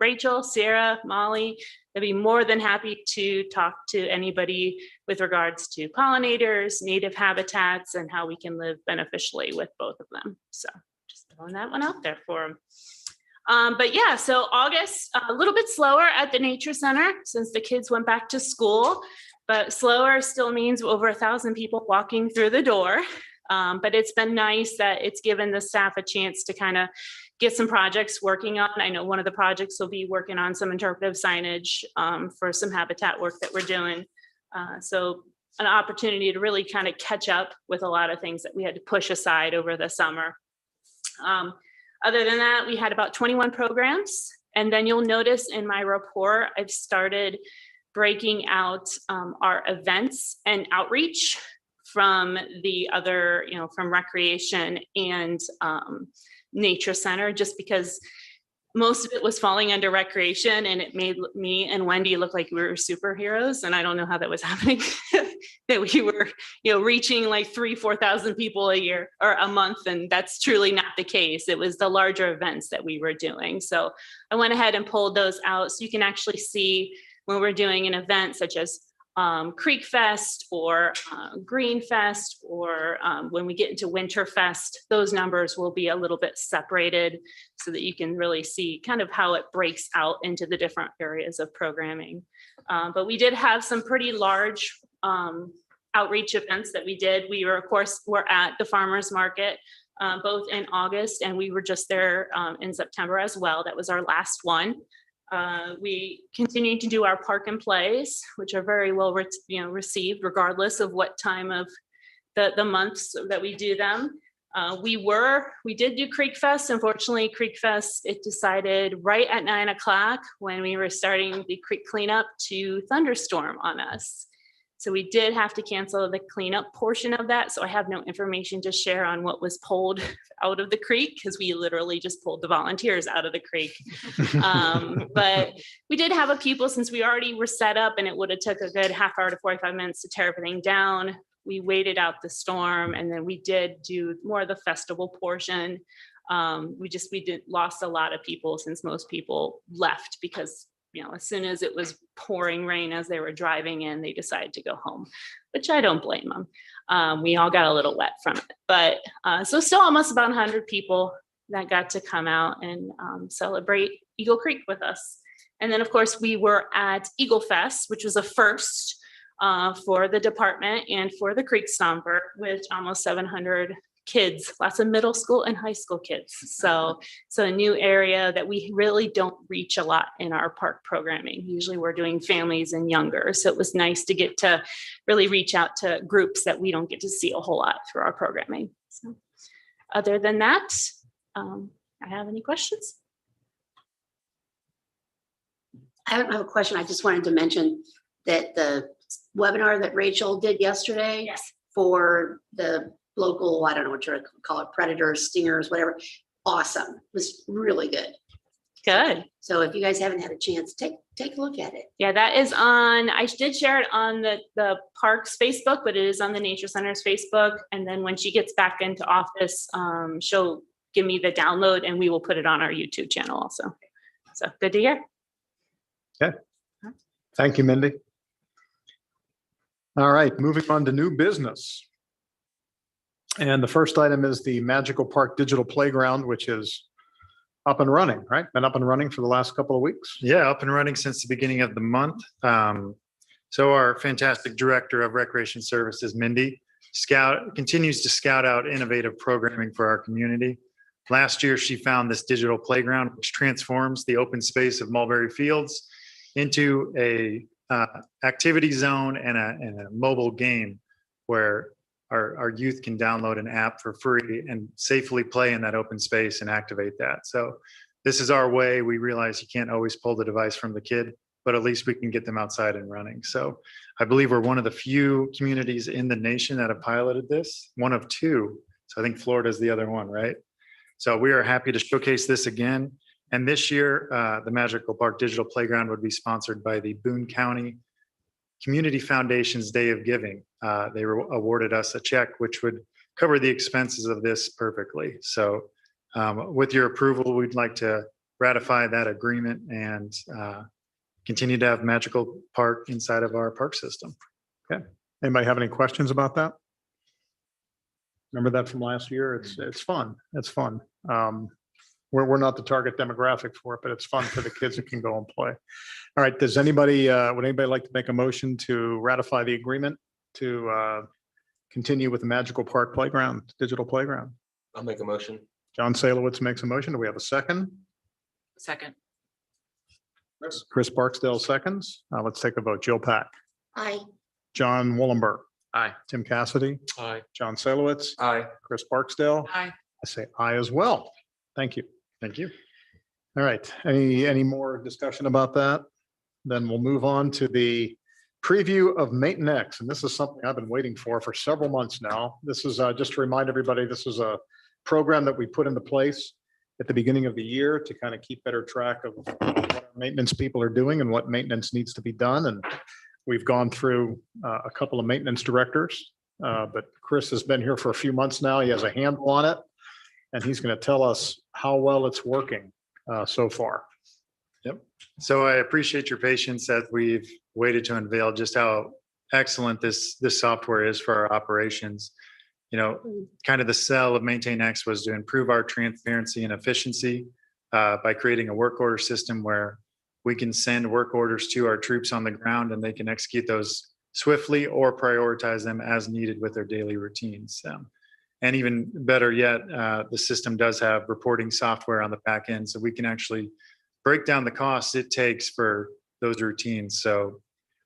Rachel, Sarah, Molly. They'd be more than happy to talk to anybody with regards to pollinators, native habitats, and how we can live beneficially with both of them. So just throwing that one out there for them. But yeah, so August, a little bit slower at the Nature Center since the kids went back to school, but slower still means over 1,000 people walking through the door. But it's been nice that it's given the staff a chance to kind of get some projects working on. I know one of the projects will be working on some interpretive signage for some habitat work that we're doing. So an opportunity to really kind of catch up with a lot of things that we had to push aside over the summer. Other than that, we had about 21 programs. And then you'll notice in my report, I've started breaking out our events and outreach from the other, from recreation and nature center, just because most of it was falling under recreation, and it made me and Wendy look like we were superheroes. And I don't know how that was happening, that we were, reaching like 3,000-4,000 people a year or a month. And that's truly not the case. It was the larger events that we were doing. So I went ahead and pulled those out so you can actually see when we're doing an event such as Creek Fest or Green Fest, or when we get into Winter Fest, those numbers will be a little bit separated so that you can really see kind of how it breaks out into the different areas of programming. But we did have some pretty large outreach events that we did. We were, of course, we're at the farmers market both in August, and we were just there in September as well. That was our last one. We continue to do our park and plays, which are very well received regardless of what time of the months that we do them. We did do Creek Fest. Unfortunately, Creek Fest, it decided right at 9 o'clock when we were starting the creek cleanup to thunderstorm on us. So we did have to cancel the cleanup portion of that. So I have no information to share on what was pulled out of the creek, because we literally just pulled the volunteers out of the creek. But we did have a pupil, since we already were set up and it would have took a good half hour to 45 minutes to tear everything down. We waited out the storm, and then we did do more of the festival portion. We lost a lot of people, since most people left because as soon as it was pouring rain as they were driving in, they decided to go home, which I don't blame them. We all got a little wet from it, but so still almost about 100 people that got to come out and celebrate Eagle Creek with us. And then, of course, we were at Eagle Fest, which was a first for the department and for the Creek Stomper, with almost 700 kids, lots of middle school and high school kids. So a new area that we really don't reach a lot in our park programming. Usually we're doing families and younger. So it was nice to get to really reach out to groups that we don't get to see a whole lot through our programming. So other than that, I have any questions? I don't have a question. I just wanted to mention that the webinar that Rachel did yesterday Yes. for the local, I don't know what you call it, predators, stingers, whatever. Awesome. It was really good. Good. So if you guys haven't had a chance, take a look at it. Yeah, that is on, I did share it on the park's Facebook, but it is on the Nature Center's Facebook. And then when she gets back into office, she'll give me the download and we will put it on our YouTube channel also. So good to hear. Thank you, Mindy. All right, moving on to new business. And the first item is the Magical Park Digital Playground, which is up and running, right? Been up and running for the last couple of weeks. Yeah, up and running since the beginning of the month. So our fantastic Director of Recreation Services, Mindy, continues to scout out innovative programming for our community. Last year, she found this digital playground, which transforms the open space of Mulberry Fields into a activity zone and a mobile game where our youth can download an app for free and safely play in that open space and activate that. So this is our way. We realize you can't always pull the device from the kid, but at least we can get them outside and running. So I believe we're one of the few communities in the nation that have piloted this, one of two. So I think Florida is the other one, right? So we are happy to showcase this again. And this year, the Magical Park Digital Playground would be sponsored by the Boone County Community Foundation's Day of Giving. They awarded us a check which would cover the expenses of this perfectly. So with your approval, we'd like to ratify that agreement and continue to have Magical Park inside of our park system. Okay. Anybody have any questions about that? Remember that from last year? It's fun. It's fun. We're not the target demographic for it, but it's fun for the kids who can go and play. All right. Does anybody, would anybody like to make a motion to ratify the agreement to continue with the Magical Park Playground, digital playground? I'll make a motion. John Salowitz makes a motion. Do we have a second? Second. Chris Barksdale seconds. Let's take a vote. Jill Pack, Aye. John Wollenberg, Aye. Tim Cassidy, Aye. John Salowitz, Aye. Chris Barksdale. Aye. I say aye as well. Thank you. Thank you. All right. Any more discussion about that? Then we'll move on to the preview of Maintenance. And this is something I've been waiting for several months now. This is just to remind everybody, this is a program that we put into place at the beginning of the year to kind of keep better track of what our maintenance people are doing and what maintenance needs to be done. And we've gone through a couple of maintenance directors, but Chris has been here for a few months now. He has a handle on it, and he's going to tell us how well it's working so far. Yep. So I appreciate your patience as we've waited to unveil just how excellent this software is for our operations. You know, kind of the sell of MaintainX was to improve our transparency and efficiency by creating a work order system where we can send work orders to our troops on the ground and they can execute those swiftly or prioritize them as needed with their daily routines. And even better yet, the system does have reporting software on the back end, so we can actually break down the costs it takes for those routines. So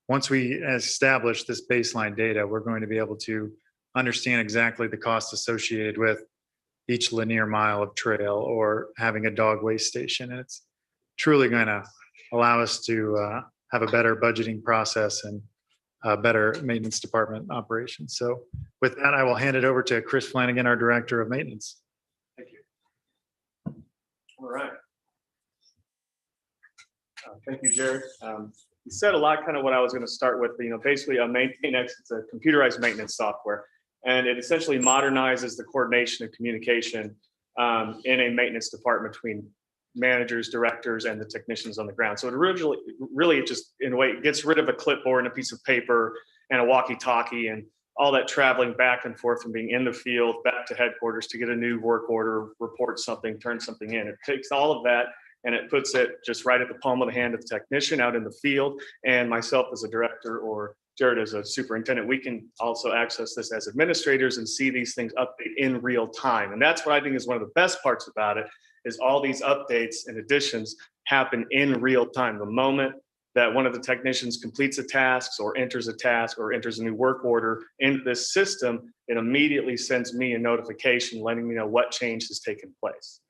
once we establish this baseline data, we're going to be able to understand exactly the costs associated with each linear mile of trail or having a dog waste station. And it's truly going to allow us to have a better budgeting process and better maintenance department operations. So with that, I will hand it over to Chris Flanagan, our Director of Maintenance. Thank you. All right. Thank you, Jared. You said a lot, kind of what I was going to start with, basically MaintainX, it's a computerized maintenance software, and it essentially modernizes the coordination and communication in a maintenance department between managers, directors, and the technicians on the ground. So it really it just, in a way, it gets rid of a clipboard and a piece of paper and a walkie-talkie and all that traveling back and forth from being in the field back to headquarters to get a new work order, report something, turn something in. It takes all of that and it puts it just right at the palm of the hand of the technician out in the field. And myself as a director or Jared as a superintendent, we can also access this as administrators and see these things update in real time. And that's what I think is one of the best parts about it, is all these updates and additions happen in real time. The moment that one of the technicians completes a task or enters a new work order into this system, it immediately sends me a notification letting me know what change has taken place.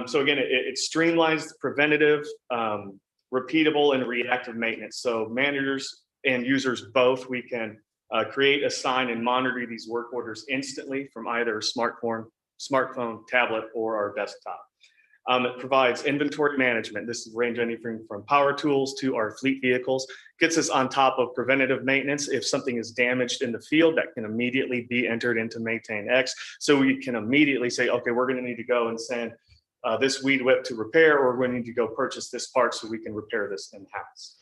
So again, it streamlines the preventative, repeatable, and reactive maintenance. So managers and users both, we can create, assign, and monitor these work orders instantly from either smartphone, tablet, or our desktop. It provides inventory management. This is range anything from power tools to our fleet vehicles. Gets us on top of preventative maintenance. If something is damaged in the field, that can immediately be entered into Maintain X. So we can immediately say, okay, we're going to need to go and send this weed whip to repair, or we need to go purchase this part so we can repair this in-house.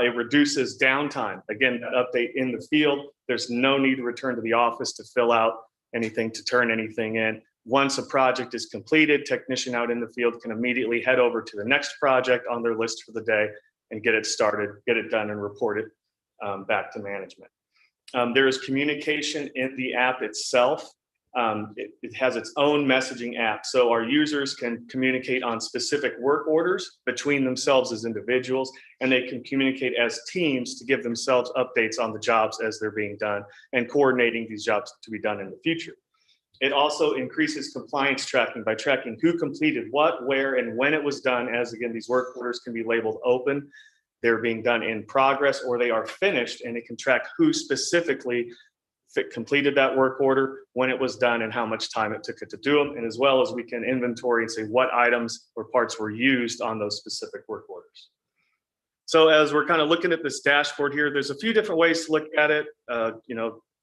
It reduces downtime. Again, that update in the field, there's no need to return to the office to fill out anything, to turn anything in. Once a project is completed, technician out in the field can immediately head over to the next project on their list for the day and get it started, get it done, and report it back to management. There is communication in the app itself. It has its own messaging app, so our users can communicate on specific work orders between themselves as individuals, and they can communicate as teams to give themselves updates on the jobs as they're being done and coordinating these jobs to be done in the future. It also increases compliance tracking by tracking who completed what, where, and when it was done, as again, these work orders can be labeled open, they're being done in progress, or they are finished, and it can track who specifically completed that work order, when it was done, and how much time it took it to do them. And as well as we can inventory and say what items or parts were used on those specific work orders. So as we're kind of looking at this dashboard here, there's a few different ways to look at it.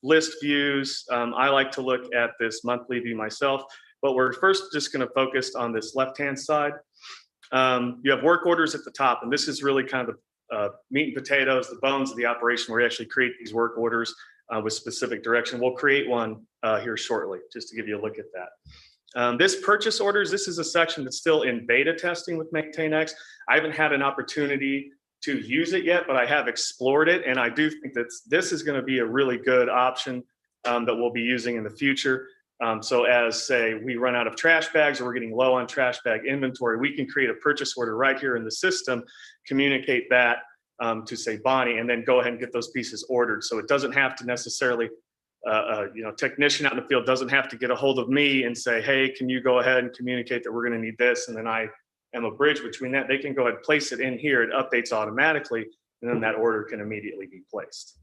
List views. I like to look at this monthly view myself, but we're first just going to focus on this left-hand side. You have work orders at the top, and this is really kind of the meat and potatoes, the bones of the operation, where you actually create these work orders with specific direction. We'll create one here shortly, just to give you a look at that. This purchase orders, this is a section that's still in beta testing with Maintain X. I haven't had an opportunity to use it yet, but I have explored it, and I do think that this is going to be a really good option that we'll be using in the future. So as, say, we run out of trash bags or we're getting low on trash bag inventory, we can create a purchase order right here in the system, communicate that to, say, Bonnie, and then go ahead and get those pieces ordered. So it doesn't have to necessarily, technician out in the field doesn't have to get a hold of me and say, hey, can you go ahead and communicate that we're going to need this? And then I am a bridge between that. They can go ahead and place it in here. It updates automatically, and then that order can immediately be placed.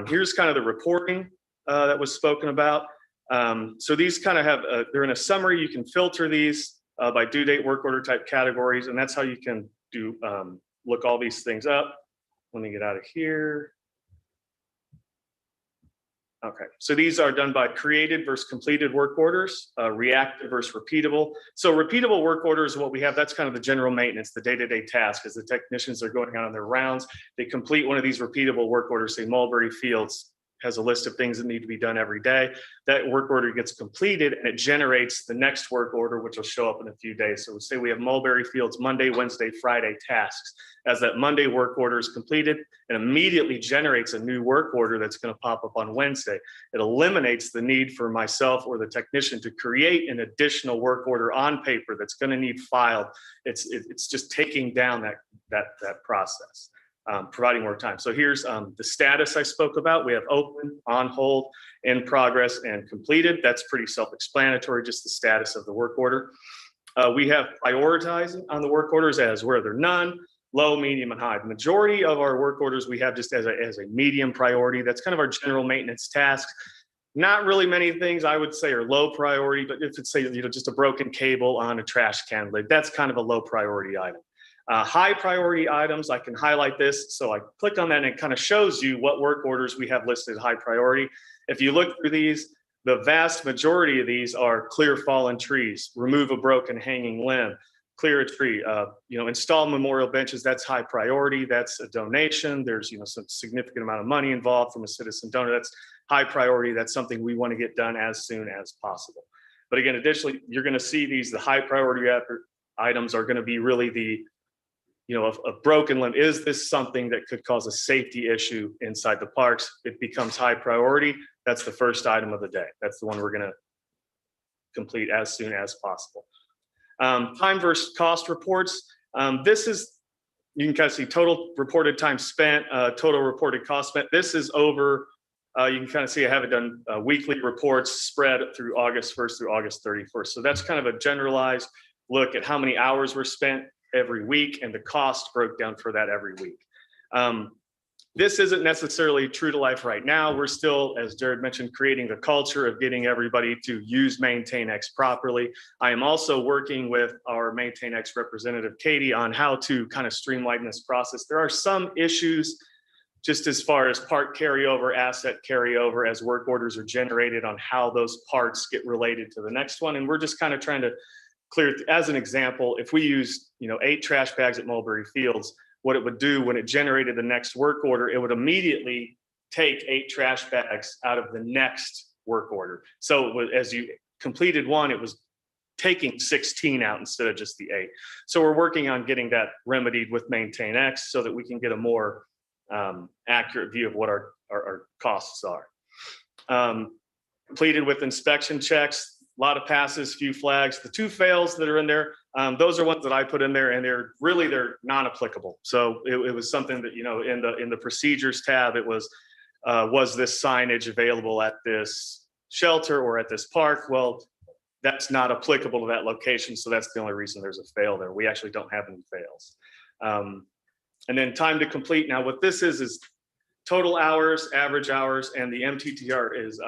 Here's kind of the reporting that was spoken about. So these kind of have, they're in a summary. You can filter these by due date, work order type categories, and that's how you can do look all these things up. Let me get out of here. Okay, so these are done by created versus completed work orders, reactive versus repeatable. So repeatable work orders, what we have, that's kind of the general maintenance, the day-to-day task. As the technicians are going out on their rounds, they complete one of these repeatable work orders. Say Mulberry Fields has a list of things that need to be done every day. That work order gets completed and it generates the next work order, which will show up in a few days. So say we have Mulberry Fields Monday, Wednesday, Friday tasks. As that Monday work order is completed, it immediately generates a new work order that's going to pop up on Wednesday. It eliminates the need for myself or the technician to create an additional work order on paper that's going to need filed. It's just taking down that process. Providing more time. So here's the status I spoke about. We have open, on hold, in progress, and completed. That's pretty self-explanatory, just the status of the work order. We have prioritizing on the work orders as where they're none, low, medium, and high. The majority of our work orders we have just as a medium priority. That's kind of our general maintenance tasks. Not really many things I would say are low priority, but if it's, say, just a broken cable on a trash can lid, that's kind of a low priority item. High priority items, I can highlight this. So I click on that and it kind of shows you what work orders we have listed high priority. If you look through these, the vast majority of these are clear fallen trees, remove a broken hanging limb, clear a tree, install memorial benches. That's high priority. That's a donation. There's, some significant amount of money involved from a citizen donor. That's high priority. That's something we want to get done as soon as possible. But again, additionally, you're going to see the high priority items are going to be really a broken limb. Is this something that could cause a safety issue inside the parks? It becomes high priority. That's the first item of the day. That's the one we're going to complete as soon as possible. Time versus cost reports. This is, you can kind of see total reported time spent, total reported cost spent. This is over, you can kind of see I have it done weekly reports spread through August 1st through August 31st. So that's kind of a generalized look at how many hours were spent every week and the cost broke down for that every week. This isn't necessarily true to life right now. We're still, as Jared mentioned, creating the culture of getting everybody to use MaintainX properly. I am also working with our MaintainX representative, Katie, on how to kind of streamline this process. There are some issues just as far as part carryover, asset carryover, as work orders are generated on how those parts get related to the next one. And we're just kind of trying to clear, as an example, if we use 8 trash bags at Mulberry Fields, what it would do when it generated the next work order, it would immediately take 8 trash bags out of the next work order. So it was, as you completed one, it was taking 16 out instead of just the 8. So we're working on getting that remedied with MaintainX so that we can get a more accurate view of what our costs are. Completed with inspection checks, a lot of passes, few flags. The 2 fails that are in there, those are ones that I put in there, and they're non-applicable. So it was something that, in the procedures tab, it was this signage available at this shelter or at this park? Well, that's not applicable to that location. So that's the only reason there's a fail there. We actually don't have any fails. And then time to complete. Now what this is total hours, average hours, and the MTTR is,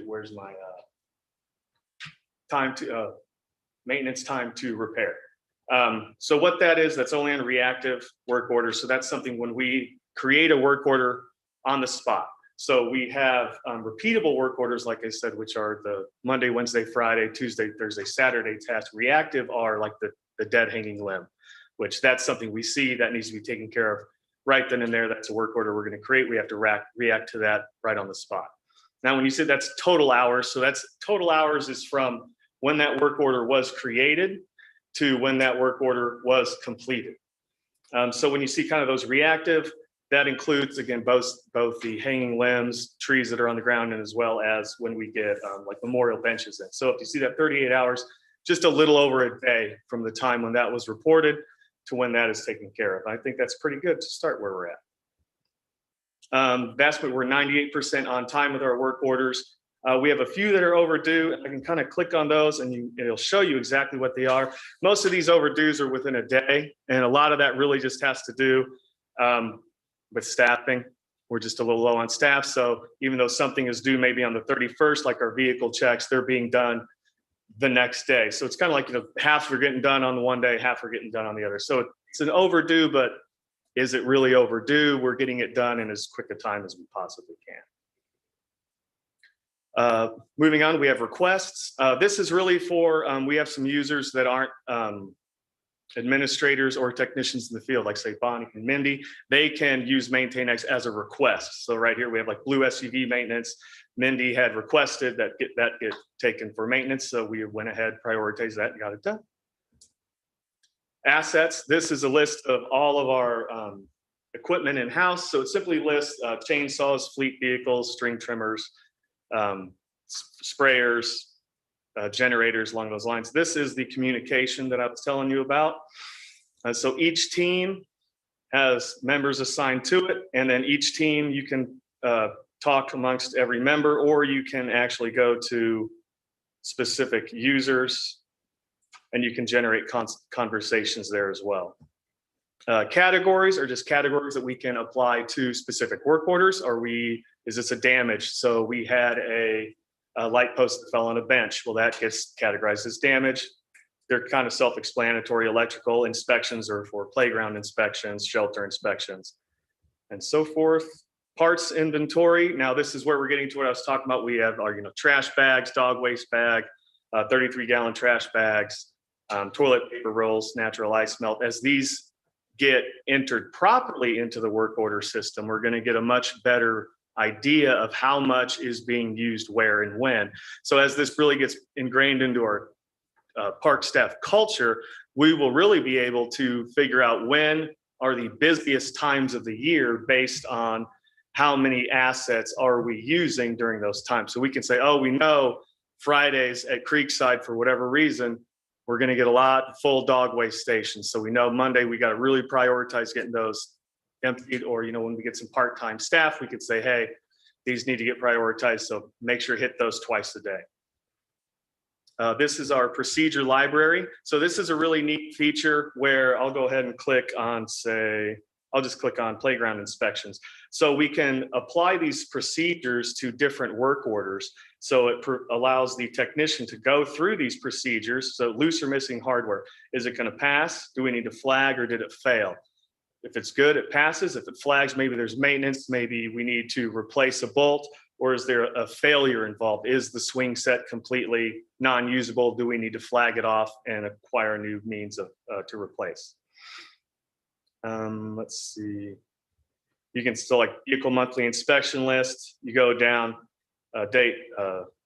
where's my time to, maintenance time to repair. So what that is, that's only on reactive work orders. So that's something when we create a work order on the spot. So we have repeatable work orders, like I said, which are the Monday, Wednesday, Friday, Tuesday, Thursday, Saturday tasks. Reactive are like the dead hanging limb, which that's something we see that needs to be taken care of right then and there. That's a work order we're going to create. We have to react to that right on the spot. Now, when you said that's total hours, so that's total hours is from when that work order was created to when that work order was completed. So when you see kind of those reactive, that includes, again, both the hanging limbs, trees that are on the ground, and as well as when we get like memorial benches in. So if you see that 38 hours, just a little over a day from the time when that was reported to when that is taken care of. I think that's pretty good to start where we're at. Vastly, we're 98% on time with our work orders. We have a few that are overdue. I can kind of click on those and it'll show you exactly what they are. Most of these overdues are within a day, and a lot of that really just has to do with staffing. We're just a little low on staff. So even though something is due maybe on the 31st, like our vehicle checks, they're being done the next day. So it's kind of like, half are getting done on the one day, half are getting done on the other. So it's an overdue, but is it really overdue? We're getting it done in as quick a time as we possibly can. Moving on, we have requests. This is really for, we have some users that aren't administrators or technicians in the field, like say Bonnie and Mindy. They can use MaintainX as a request. So right here we have like blue SUV maintenance. Mindy had requested that get taken for maintenance, so we went ahead, prioritized that, and got it done. Assets. This is a list of all of our equipment in house. So it simply lists chainsaws, fleet vehicles, string trimmers, sprayers, generators along those lines. This is the communication that I was telling you about. So each team has members assigned to it, and then each team you can talk amongst every member, or you can actually go to specific users and you can generate conversations there as well. Categories are just categories that we can apply to specific work orders. Is this a damage? So we had a light post that fell on a bench. Well, that gets categorized as damage. They're kind of self-explanatory. Electrical inspections are for playground inspections, shelter inspections, and so forth. Parts inventory. Now this is where we're getting to what I was talking about. We have our trash bags, dog waste bag, 33-gallon trash bags, toilet paper rolls, natural ice melt. As these get entered properly into the work order system, we're going to get a much better idea of how much is being used where and when. So as this really gets ingrained into our park staff culture, we will really be able to figure out when are the busiest times of the year based on how many assets are we using during those times. So we can say, oh, we know Fridays at Creekside, for whatever reason, we're going to get a lot of full dog waste stations. So we know Monday we got to really prioritize getting those emptied, or when we get some part-time staff, we could say, hey, these need to get prioritized, so make sure hit those twice a day. This is our procedure library. So this is a really neat feature where I'll go ahead and click on, say, I'll just click on playground inspections. So we can apply these procedures to different work orders. So it allows the technician to go through these procedures. So loose or missing hardware. Is it going to pass? Do we need to flag, or did it fail? If it's good, it passes. If it flags, maybe there's maintenance. Maybe we need to replace a bolt, or is there a failure involved? Is the swing set completely non-usable? Do we need to flag it off and acquire new means of to replace? Let's see. You can select vehicle monthly inspection list. You go down, date,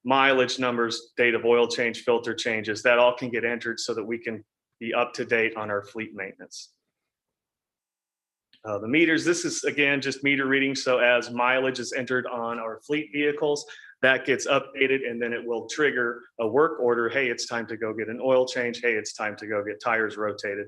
mileage numbers, date of oil change, filter changes. That all can get entered so that we can be up to date on our fleet maintenance. The meters, this is again just meter reading. So as mileage is entered on our fleet vehicles, that gets updated, and then it will trigger a work order. Hey, it's time to go get an oil change. Hey, it's time to go get tires rotated.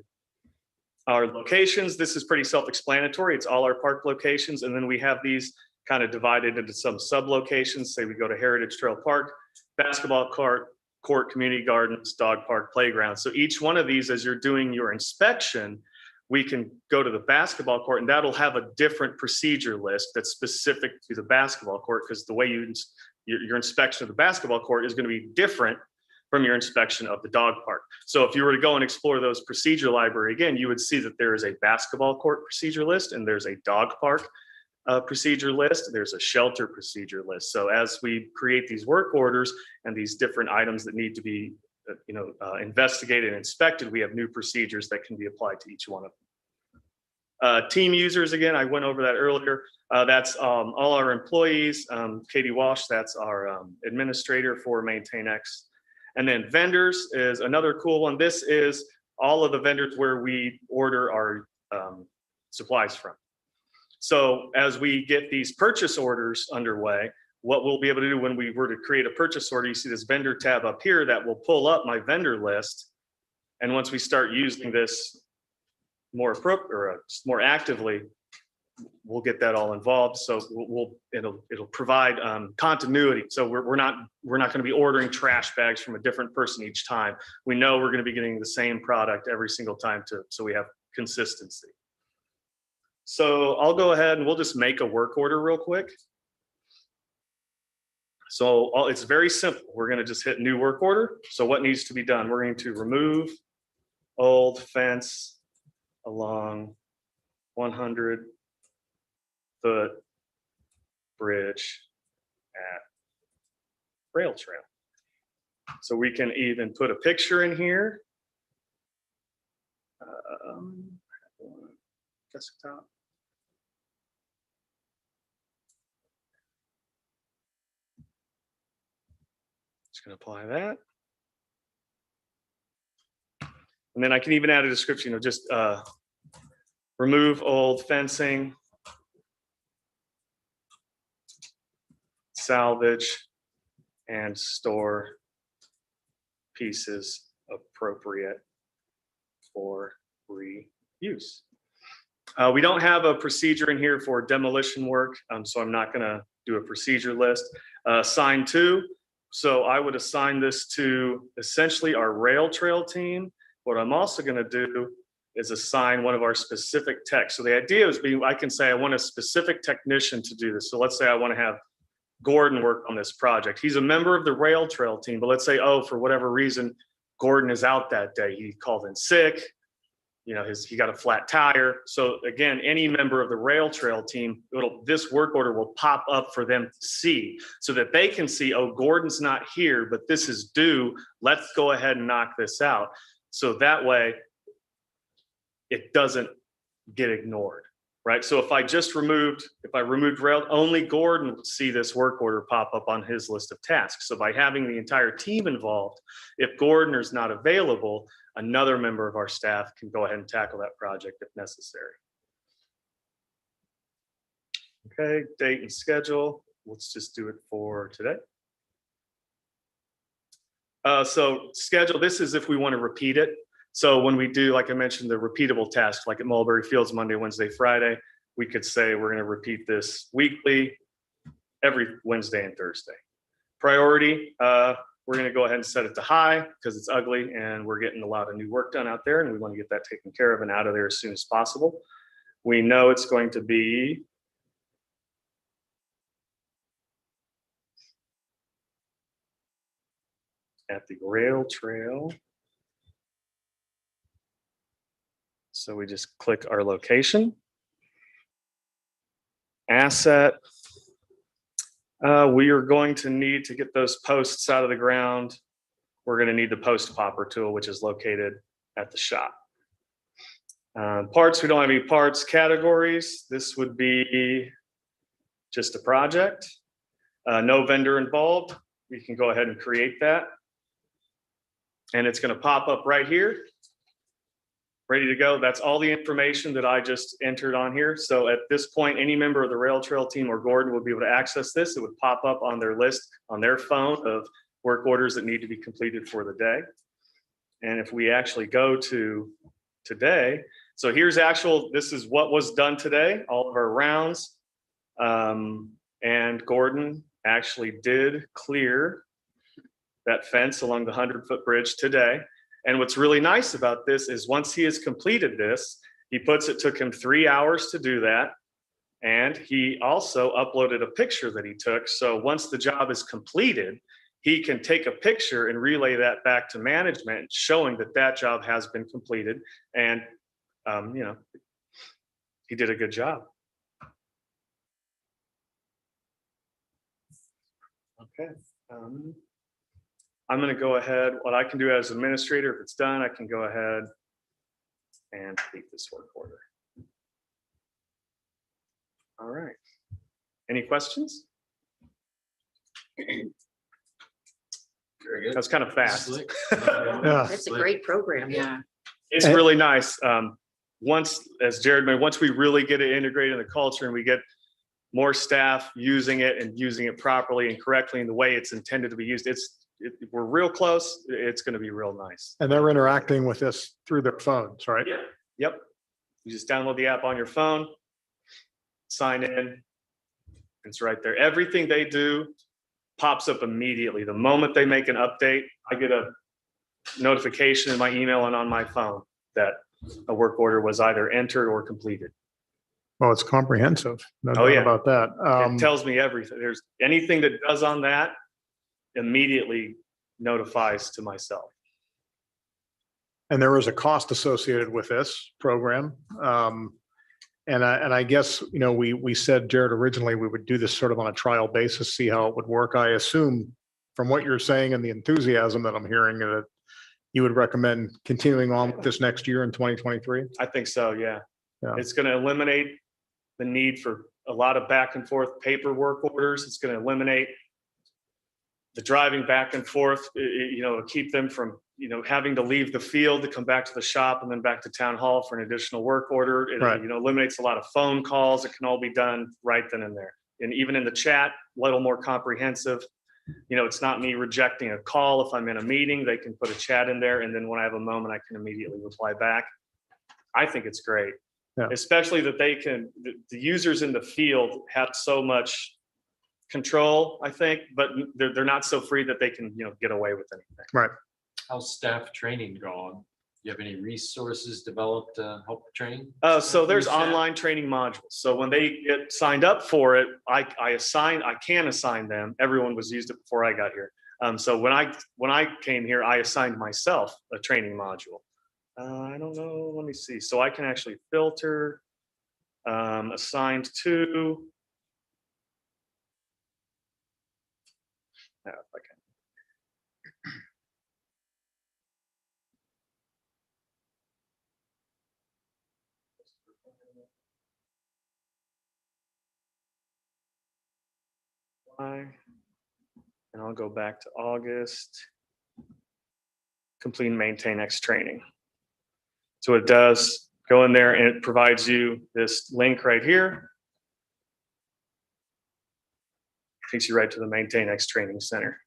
Our locations, this is pretty self-explanatory. It's all our park locations. And then we have these kind of divided into some sub-locations. Say we go to Heritage Trail Park, basketball court, community gardens, dog park, playground. So each one of these, as you're doing your inspection, we can go to the basketball court, and that'll have a different procedure list that's specific to the basketball court, because the way your inspection of the basketball court is going to be different from your inspection of the dog park. So if you were to go and explore those procedure library again, you would see that there is a basketball court procedure list, and there's a dog park procedure list. There's a shelter procedure list. So as we create these work orders and these different items that need to be investigated and inspected, we have new procedures that can be applied to each one of them. Team users, again, I went over that earlier. That's all our employees. Katie Walsh, that's our administrator for MaintainX. And then vendors is another cool one. This is all of the vendors where we order our supplies from. So as we get these purchase orders underway, what we'll be able to do when we were to create a purchase order, you see this vendor tab up here that will pull up my vendor list. And once we start using this more actively, we'll get that all involved. So it'll provide continuity. So we're not going to be ordering trash bags from a different person each time. We know we're going to be getting the same product every single time so we have consistency. So I'll go ahead and we'll just make a work order real quick. So it's very simple. We're going to just hit new work order. So what needs to be done? We're going to remove old fence along 100-foot bridge at rail trail. So we can even put a picture in here. Desktop. Just going to apply that. And then I can even add a description of just remove old fencing, salvage, and store pieces appropriate for reuse. We don't have a procedure in here for demolition work, so I'm not going to do a procedure list. Assign to. So I would assign this to essentially our rail trail team. What I'm also going to do is assign one of our specific techs. So the idea is I can say I want a specific technician to do this. So let's say I want to have Gordon work on this project. He's a member of the rail trail team, but let's say, oh, for whatever reason, Gordon is out that day. He called in sick. He got a flat tire. So again, any member of the rail trail team, this work order will pop up for them to see so that they can see, oh, Gordon's not here, but this is due. Let's go ahead and knock this out. So that way it doesn't get ignored, right? So if I removed rail, only Gordon would see this work order pop up on his list of tasks. So by having the entire team involved, if Gordon is not available, another member of our staff can go ahead and tackle that project if necessary. Okay, date and schedule. Let's just do it for today. So schedule, this is if we want to repeat it. So when we do, like I mentioned, the repeatable tasks, like at Mulberry Fields, Monday, Wednesday, Friday, we could say we're going to repeat this weekly, every Wednesday and Thursday. Priority, we're going to go ahead and set it to high because it's ugly and we're getting a lot of new work done out there and we want to get that taken care of and out of there as soon as possible. We know it's going to be at the rail trail. So we just click our location. Asset. We are going to need to get those posts out of the ground. We're going to need the post popper tool, which is located at the shop. Parts, we don't have any parts categories. This would be just a project. No vendor involved. We can go ahead and create that. And it's going to pop up right here. Ready to go. That's all the information that I just entered on here. So at this point, any member of the rail trail team or Gordon will be able to access this. It would pop up on their list on their phone of work orders that need to be completed for the day. And if we actually go to today, so here's this is what was done today, all of our rounds. And Gordon actually did clear that fence along the 100-foot bridge today. And what's really nice about this is once he has completed this, he puts it took him 3 hours to do that. And he also uploaded a picture that he took. So once the job is completed, he can take a picture and relay that back to management, showing that that job has been completed. And, he did a good job. Okay. I'm going to go ahead. What I can do as administrator, if it's done, I can go ahead and complete this work order. All right. Any questions? Very good. That's kind of fast. Yeah. That's a great program. Yeah. It's really nice. Once, as Jared mentioned, once we really get it integrated in the culture and we get more staff using it and using it properly and correctly in the way it's intended to be used, we're real close. It's going to be real nice. And they're interacting with this through their phones, right? Yeah. Yep. You just download the app on your phone, sign in. It's right there. Everything they do pops up immediately. The moment they make an update, I get a notification in my email and on my phone that a work order was either entered or completed. Well, it's comprehensive. No Oh, doubt yeah. about that. It tells me everything. There's anything that does on that immediately notifies to myself. And there is a cost associated with this program. And I guess, we said, Jared, originally we would do this sort of on a trial basis, see how it would work. I assume from what you're saying and the enthusiasm that I'm hearing, that you would recommend continuing on with this next year in 2023? I think so, yeah. Yeah. It's going to eliminate the need for a lot of back and forth paperwork orders. It's going to eliminate the driving back and forth, keep them from, having to leave the field to come back to the shop and then back to town hall for an additional work order. It, Right. Eliminates a lot of phone calls. It can all be done right then and there. And even in the chat, a little more comprehensive. It's not me rejecting a call. If I'm in a meeting, they can put a chat in there. And then when I have a moment, I can immediately reply back. I think it's great. Yeah. Especially that the users in the field have so much control, I think, but they're not so free that they can, get away with anything. Right. How's staff training going? Do you have any resources developed to help the training? So there's Staff? online training modules. So when they get signed up for it, I can assign them. Everyone was used it before I got here. So when I came here, I assigned myself a training module. I don't know. Let me see. So I can actually filter assigned to. If I can. And I'll go back to August. Complete and maintain X training. So it does go in there and it provides you this link right here. Takes you right to the Maintain X Training Center.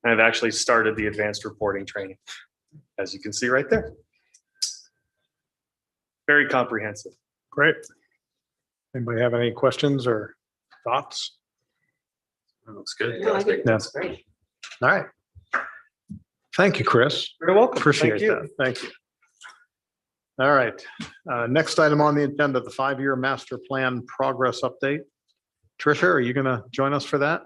And I've actually started the advanced reporting training, as you can see right there. Very comprehensive. Great. Anybody have any questions or thoughts? That looks good. No, I think that's great. All right. Thank you, Chris. You're welcome. Appreciate Thank you. that. Thank you. All right. Next item on the agenda, the 5-year master plan progress update. Tricia, are you going to join us for that?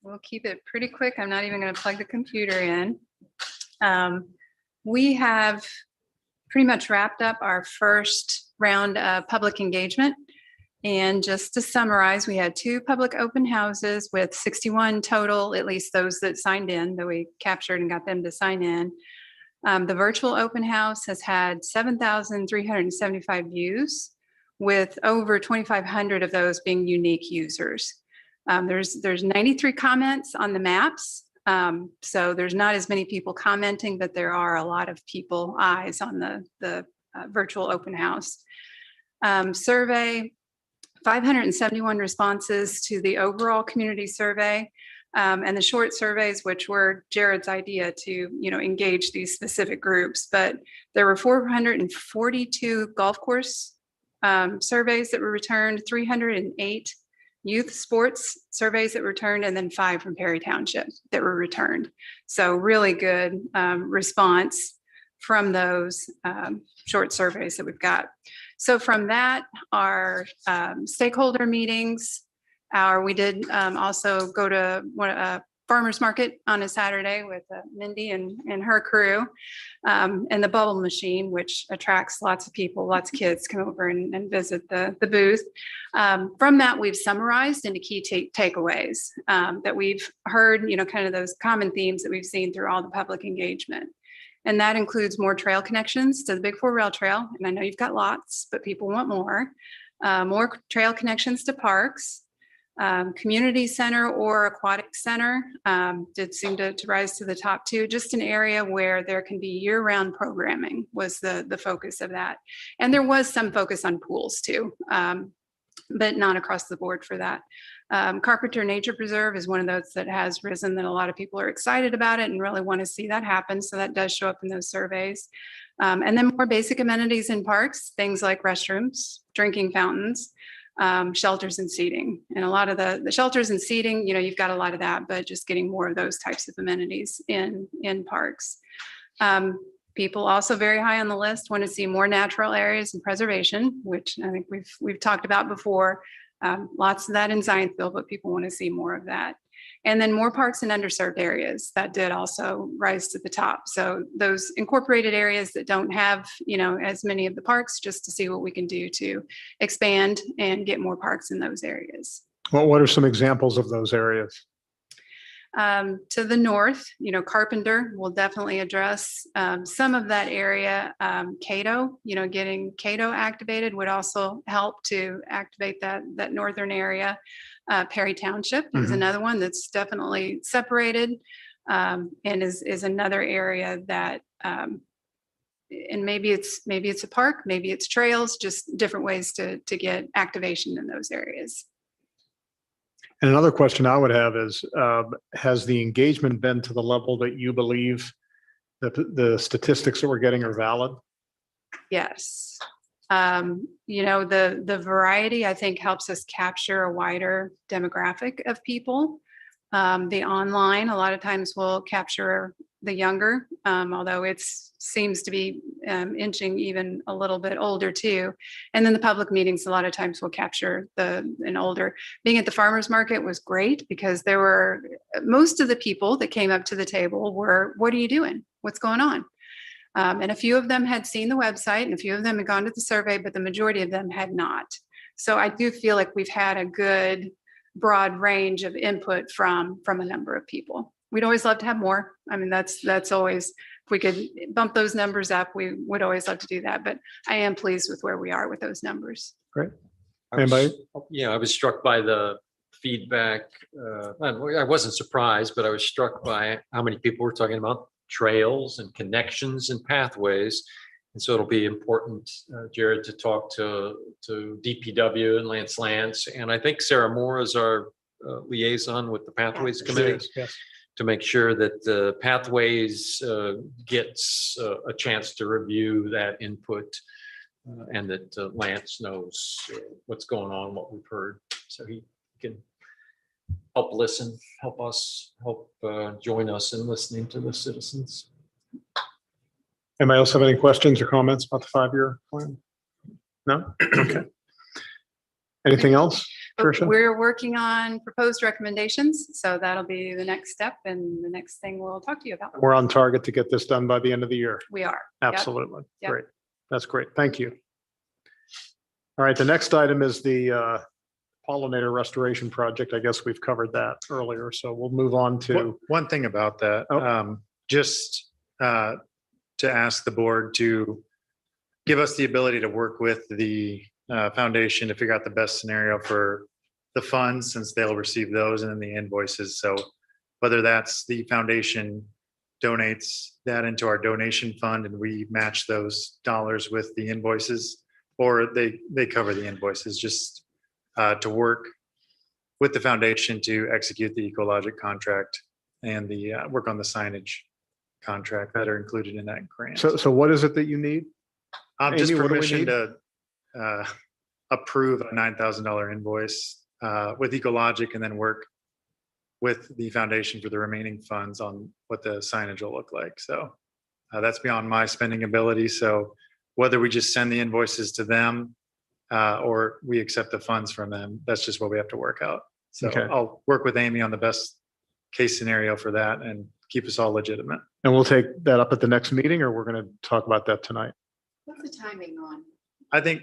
We'll keep it pretty quick. I'm not even going to plug the computer in. We have pretty much wrapped up our first round of public engagement. And just to summarize, we had 2 public open houses with 61 total, at least those that signed in, that we captured and got them to sign in. The virtual open house has had 7,375 views, with over 2,500 of those being unique users. There's 93 comments on the maps. So there's not as many people commenting, but there are a lot of people eyes on the virtual open house. Survey, 571 responses to the overall community survey, and the short surveys, which were Jared's idea to, engage these specific groups. But there were 442 golf course surveys that were returned, 308 youth sports surveys that were returned, and then 5 from Perry Township that were returned. So really good response from those short surveys that we've got. So from that, our stakeholder meetings, we did also go to a farmer's market on a Saturday with Mindy and her crew, and the bubble machine, which attracts lots of people, lots of kids come over and visit the booth. From that, we've summarized into key takeaways that we've heard, kind of those common themes that we've seen through all the public engagement. And that includes more trail connections to the Big 4 Rail Trail. And I know you've got lots, but people want more. More trail connections to parks. Community center or aquatic center did seem to rise to the top 2. Just an area where there can be year-round programming was the focus of that. And there was some focus on pools too, but not across the board for that. Carpenter Nature Preserve is one of those that has risen, that a lot of people are excited about it and really want to see that happen. So that does show up in those surveys. And then more basic amenities in parks, things like restrooms, drinking fountains, shelters and seating. And a lot of the shelters and seating, you've got a lot of that, but just getting more of those types of amenities in parks. People also very high on the list want to see more natural areas and preservation, which I think we've talked about before. Lots of that in Zionsville, but people want to see more of that. And then more parks in underserved areas, that did also rise to the top. So those incorporated areas that don't have, as many of the parks, just to see what we can do to expand and get more parks in those areas. Well, what are some examples of those areas? To the north, Carpenter will definitely address some of that area. Cato, getting Cato activated would also help to activate that northern area. Perry Township is another one that's definitely separated, and is another area that, and maybe it's a park, maybe it's trails, just different ways to get activation in those areas. And another question I would have is, has the engagement been to the level that you believe that the statistics that we're getting are valid? Yes. The variety, I think, helps us capture a wider demographic of people. The online, a lot of times will capture the younger, although it seems to be inching even a little bit older too. And then the public meetings, a lot of times will capture an older. Being at the farmers market was great because there were, most of the people that came up to the table were, what are you doing? What's going on? And a few of them had seen the website and a few of them had gone to the survey, but the majority of them had not. So I do feel like we've had a good broad range of input from a number of people. We'd always love to have more. I mean, that's always, if we could bump those numbers up, we would always love to do that. But I am pleased with where we are with those numbers. Great. I was struck by the feedback. I wasn't surprised, but I was struck by how many people were talking about trails and connections and pathways. And so it'll be important, Jared, to talk to DPW and Lance. And I think Sarah Moore is our liaison with the Pathways Committee. Yes. To make sure that the Pathways gets a chance to review that input and that Lance knows what's going on, what we've heard. So he can help listen, help us, help join us in listening to the citizens. Anybody else have any questions or comments about the 5-year plan? No? Okay. Anything else, Tricia? We're working on proposed recommendations, so that'll be the next step and the next thing we'll talk to you about. We're on target to get this done by the end of the year. We are. Yep. Absolutely. Yep. Great. That's great. Thank you. All right, the next item is the pollinator restoration project. I guess we've covered that earlier, so we'll move on to. One thing about that, Oh. just to ask the board to give us the ability to work with the foundation to figure out the best scenario for the funds, since they'll receive those and then the invoices. So whether that's the foundation donates that into our donation fund and we match those dollars with the invoices, or they cover the invoices, just to work with the foundation to execute the Ecologic contract and the work on the signage contract that are included in that grant. So what is it that you need? Just Amy, what do we permission need? to approve a $9,000 invoice with Ecologic and then work with the foundation for the remaining funds on what the signage will look like. So that's beyond my spending ability. So whether we just send the invoices to them or we accept the funds from them, that's just what we have to work out. So Okay. I'll work with Amy on the best case scenario for that and keep us all legitimate. And we'll take that up at the next meeting, or we're going to talk about that tonight? What's the timing on? I think,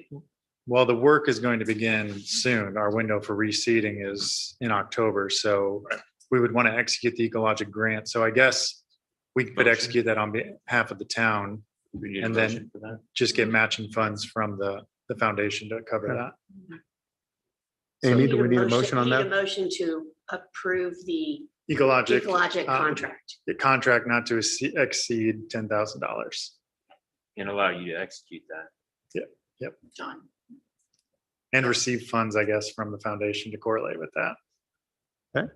well, the work is going to begin soon. Our window for reseeding is in October, so we would want to execute the Ecologic grant. So I guess we could Motion. execute that on behalf of the town We need a and then motion for that. just get matching funds from the foundation to cover Okay. that. Amy, You do we need a motion on you need that? A motion to approve the Ecologic Ecologic contract. the contract not to exceed $10,000. And allow you to execute that. John. And receive funds, I guess, from the foundation to correlate with that. Does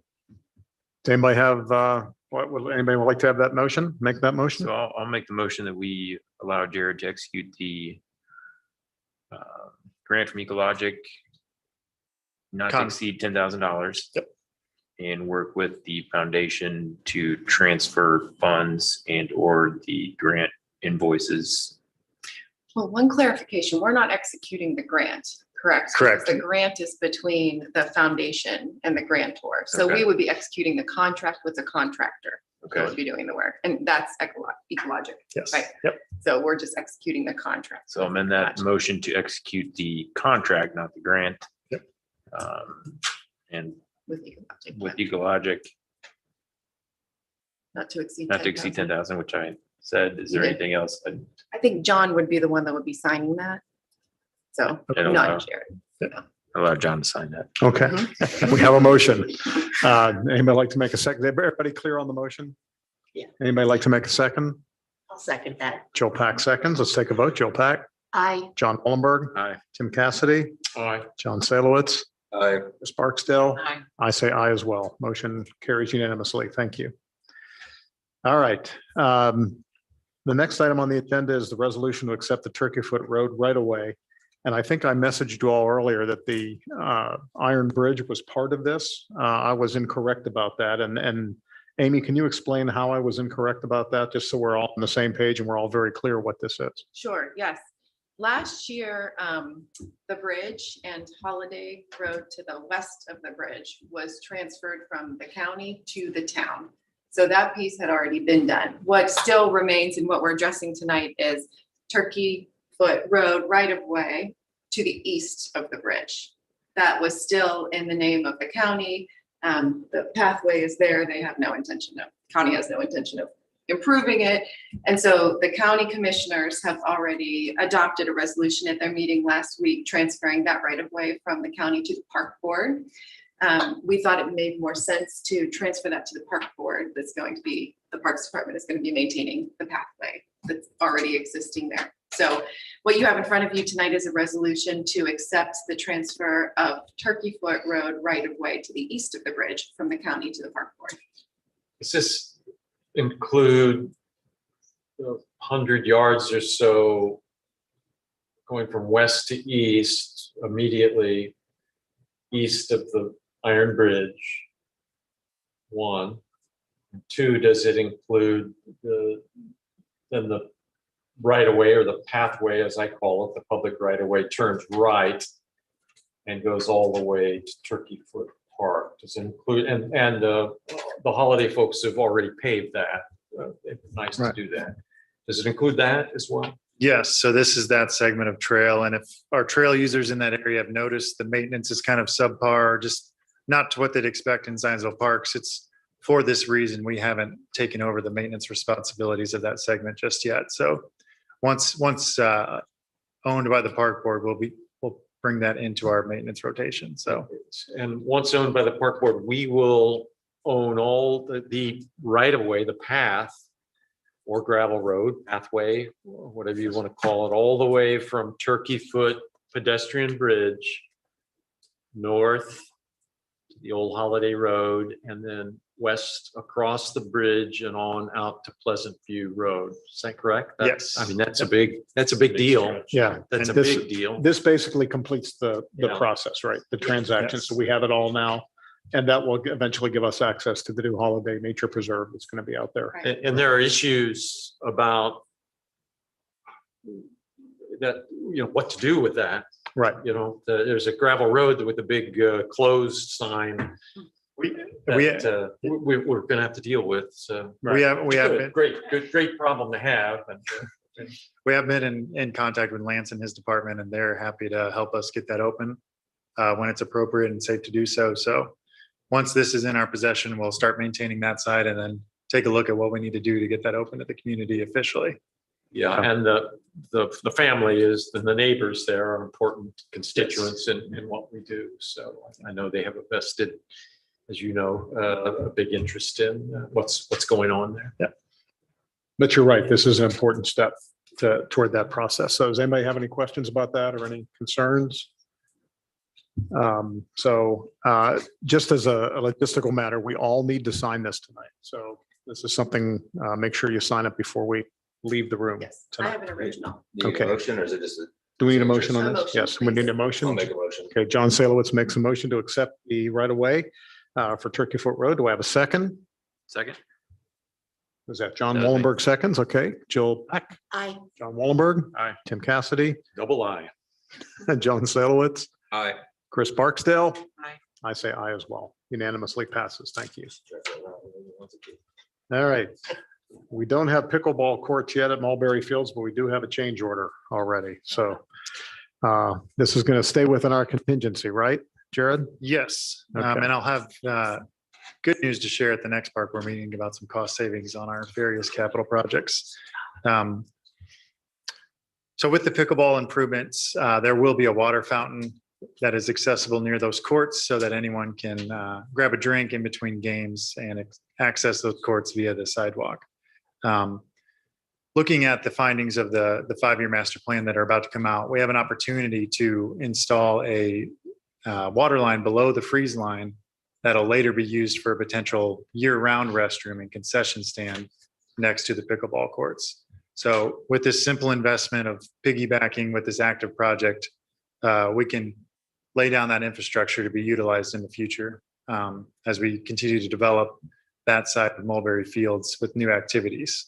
anybody have, anybody would like to have that motion? Make that motion? So I'll make the motion that we allow Jared to execute the grant from Ecologic not to Con- exceed $10,000. Yep. And work with the foundation to transfer funds and or the grant invoices. Well, one clarification, we're not executing the grant, correct? Correct. Because the grant is between the foundation and the grantor. So we Okay. would be executing the contract with the contractor. Who Okay. would be doing the work. And that's Ecologic. Yes. Right. Yep. So we're just executing the contract. So I'm in that motion to execute the contract, not the grant. Yep. And With Ecologic. with Ecologic, Not to exceed. not to exceed 10,000, which I said. Is there Yeah. anything else? I think John would be the one that would be signing that. So And not allow, Jared. allow John to sign that. Okay, we have a motion. Anybody like to make a second? Everybody clear on the motion? Yeah. Anybody like to make a second? I'll second that. Jill Pack seconds. Let's take a vote. Jill Pack, I, John Ollenberg, Aye. Tim Cassidy, Aye. John Salowitz, Aye. Chris Barksdale. Aye. I say aye as well. Motion carries unanimously. Thank you. All right. The next item on the agenda is the resolution to accept the Turkey Foot Road right away. And I think I messaged you all earlier that the Iron Bridge was part of this. I was incorrect about that. And Amy, can you explain how I was incorrect about that, just so we're all on the same page and we're all very clear what this is? Sure, yes. Last year, the bridge and Holiday Road to the west of the bridge was transferred from the county to the town. So that piece had already been done. What still remains and what we're addressing tonight is Turkey Foot Road right of way to the east of the bridge. That was still in the name of the county. The pathway is there. They have no intention of, county has no intention of improving it. And so the county commissioners have already adopted a resolution at their meeting last week, transferring that right of way from the county to the park board. We thought it made more sense to transfer that to the park board. That's going to be, the Parks Department is going to be maintaining the pathway that's already existing there. So what you have in front of you tonight is a resolution to accept the transfer of Turkey Foot Road right of way to the east of the bridge from the county to the park board. Does this include 100 yards or so going from west to east, immediately east of the Iron Bridge, one. And two, does it include then the right of way or the pathway, as I call it, the public right of way turns right and goes all the way to Turkey Foot Park? Does it include, and the holiday folks have already paved that. It'd be nice to Right. do that. Does it include that as well? Yes, so this is that segment of trail, and if our trail users in that area have noticed the maintenance is kind of subpar, just not to what they'd expect in Zionsville parks, it's for this reason, we haven't taken over the maintenance responsibilities of that segment just yet. So once owned by the park board, we'll bring that into our maintenance rotation, so. And once owned by the park board, we will own all the right of way, the path or gravel road, pathway, or whatever you want to call it, all the way from Turkey Foot pedestrian bridge north to the old Holiday Road, and then west across the bridge and on out to Pleasant View Road. Is that correct? Yes. I mean, that's a big deal. Yeah. That's a And this- big deal. This basically completes the Yeah. process, right? The transaction. Yes. So we have it all now. And that will eventually give us access to the new Holiday Nature Preserve that's going to be out there. And there are issues about that, what to do with that. Right. There's a gravel road with a big closed sign We that we're going to have to deal with. So we have been, great problem to have. And we have been in contact with Lance and his department, and they're happy to help us get that open when it's appropriate and safe to do so. So once this is in our possession, we'll start maintaining that side and then take a look at what we need to do to get that open to the community officially. yeah, and the family is, and the neighbors there are important constituents in what we do. So I know they have a vested, as you know, a big interest in what's going on there. Yeah. But you're right. This is an important step toward that process. So does anybody have any questions about that or any concerns? Just as a logistical matter, we all need to sign this tonight. So this is something, make sure you sign it before we leave the room. Yes, I tonight. have an original. Do you need Okay. a motion or is it just a? Do we need a motion on A this? motion, Yes, we need a motion. I'll make a motion. Okay, John Salowitz makes a motion to accept the right of way for Turkey Foot Road. Do I have a second? Second? Was that John That was me. Wallenberg seconds? Okay, Jill Peck, I, John Wallenberg. Aye. Tim Cassidy, Double I. John Salowitz, Aye. Chris Barksdale. Aye. I say aye as well. Unanimously passes. Thank you. All right. We don't have pickleball courts yet at Mulberry Fields, but we do have a change order already. So this is going to stay within our contingency, right, Jared? Yes, Okay. and I'll have good news to share at the next park. We're meeting about some cost savings on our various capital projects. So with the pickleball improvements, there will be a water fountain that is accessible near those courts so that anyone can grab a drink in between games and access those courts via the sidewalk. Looking at the findings of the 5-year master plan that are about to come out, we have an opportunity to install a water line below the freeze line that'll later be used for a potential year-round restroom and concession stand next to the pickleball courts. So with this simple investment of piggybacking with this active project, we can lay down that infrastructure to be utilized in the future as we continue to develop that side of Mulberry Fields with new activities.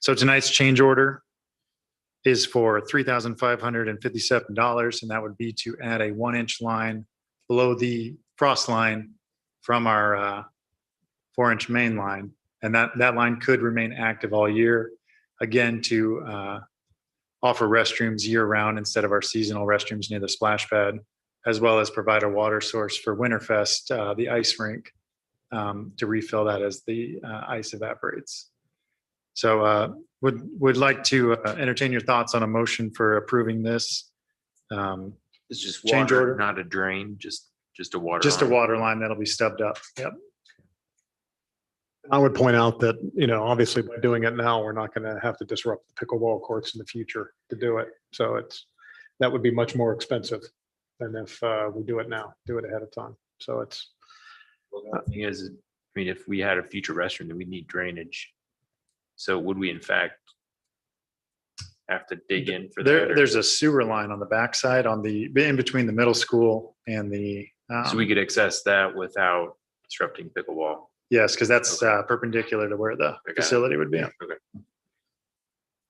So tonight's change order is for $3,557, and that would be to add a 1-inch line below the frost line from our 4-inch main line. And that line could remain active all year, again, to offer restrooms year round instead of our seasonal restrooms near the splash pad, as well as provide a water source for Winterfest, the ice rink, to refill that as the ice evaporates. So would like to entertain your thoughts on a motion for approving this. It's just Change water, order. not a drain, just a water. Just a line. water line that'll be stubbed up. Yep. I would point out that, obviously by doing it now, we're not going to have to disrupt the pickleball courts in the future to do it. So that would be much more expensive than if we do it now, do it ahead of time. So it's. Well, the thing is, if we had a future restroom, then we need drainage. So would we in fact have to dig in for that? or- There's a sewer line on the backside in between the middle school and the. So we could access that without disrupting pickleball. Yes, because that's perpendicular to where the it. facility would be. Okay.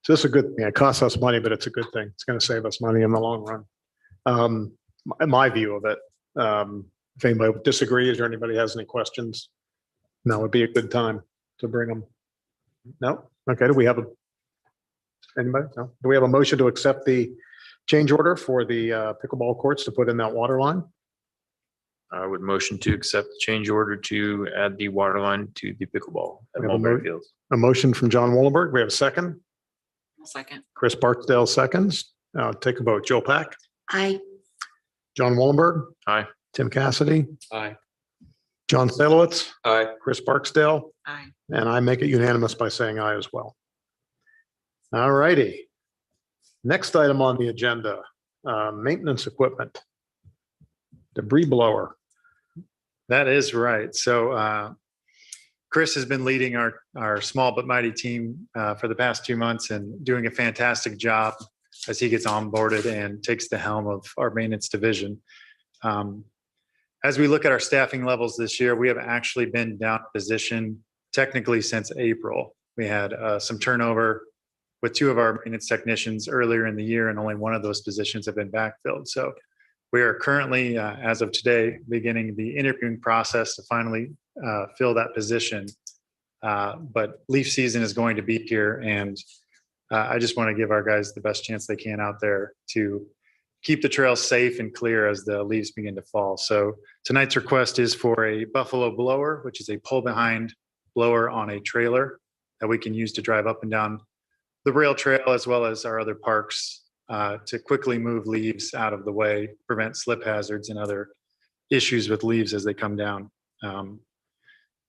So it's a good thing. It costs us money, but it's a good thing. It's going to save us money in the long run. My view of it. If anybody disagrees or anybody has any questions, now would be a good time to bring them. No? Okay, do we have anybody? No? Do we have a motion to accept the change order for the pickleball courts to put in that water line? I would motion to accept the change order to add the water line to the pickleball at We have a Mulberry mo- Fields. A motion from John Wollenberg. We have a second. Second. Chris Barksdale seconds. Take a vote. Joe Pack, I, John Wollenberg. Aye. Tim Cassidy, Aye. John Salowitz, Aye. Chris Barksdale, Aye. and I make it unanimous by saying aye as well. All righty. Next item on the agenda, maintenance equipment. Debris blower. That is right. So Chris has been leading our small but mighty team for the past 2 months and doing a fantastic job as he gets onboarded and takes the helm of our maintenance division. As we look at our staffing levels this year, we have actually been down a position technically since April. We had some turnover with 2 of our maintenance technicians earlier in the year, and only 1 of those positions have been backfilled. So we are currently, as of today, beginning the interviewing process to finally fill that position. But leaf season is going to be here, and I just want to give our guys the best chance they can out there to keep the trails safe and clear as the leaves begin to fall. So tonight's request is for a Buffalo blower, which is a pull behind blower on a trailer that we can use to drive up and down the rail trail as well as our other parks to quickly move leaves out of the way, prevent slip hazards and other issues with leaves as they come down.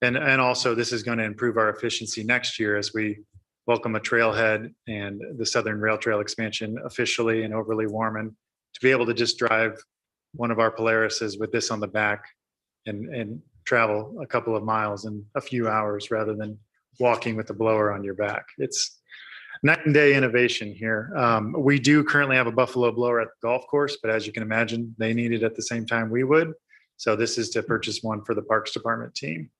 And also this is going to improve our efficiency next year as we welcome a trailhead and the Southern Rail Trail expansion officially in Overly Warman, to be able to just drive one of our Polarises with this on the back and travel a couple of miles in a few hours rather than walking with the blower on your back. It's night and day innovation here. We do currently have a Buffalo blower at the golf course, but as you can imagine, they need it at the same time we would. So this is to purchase one for the Parks Department team.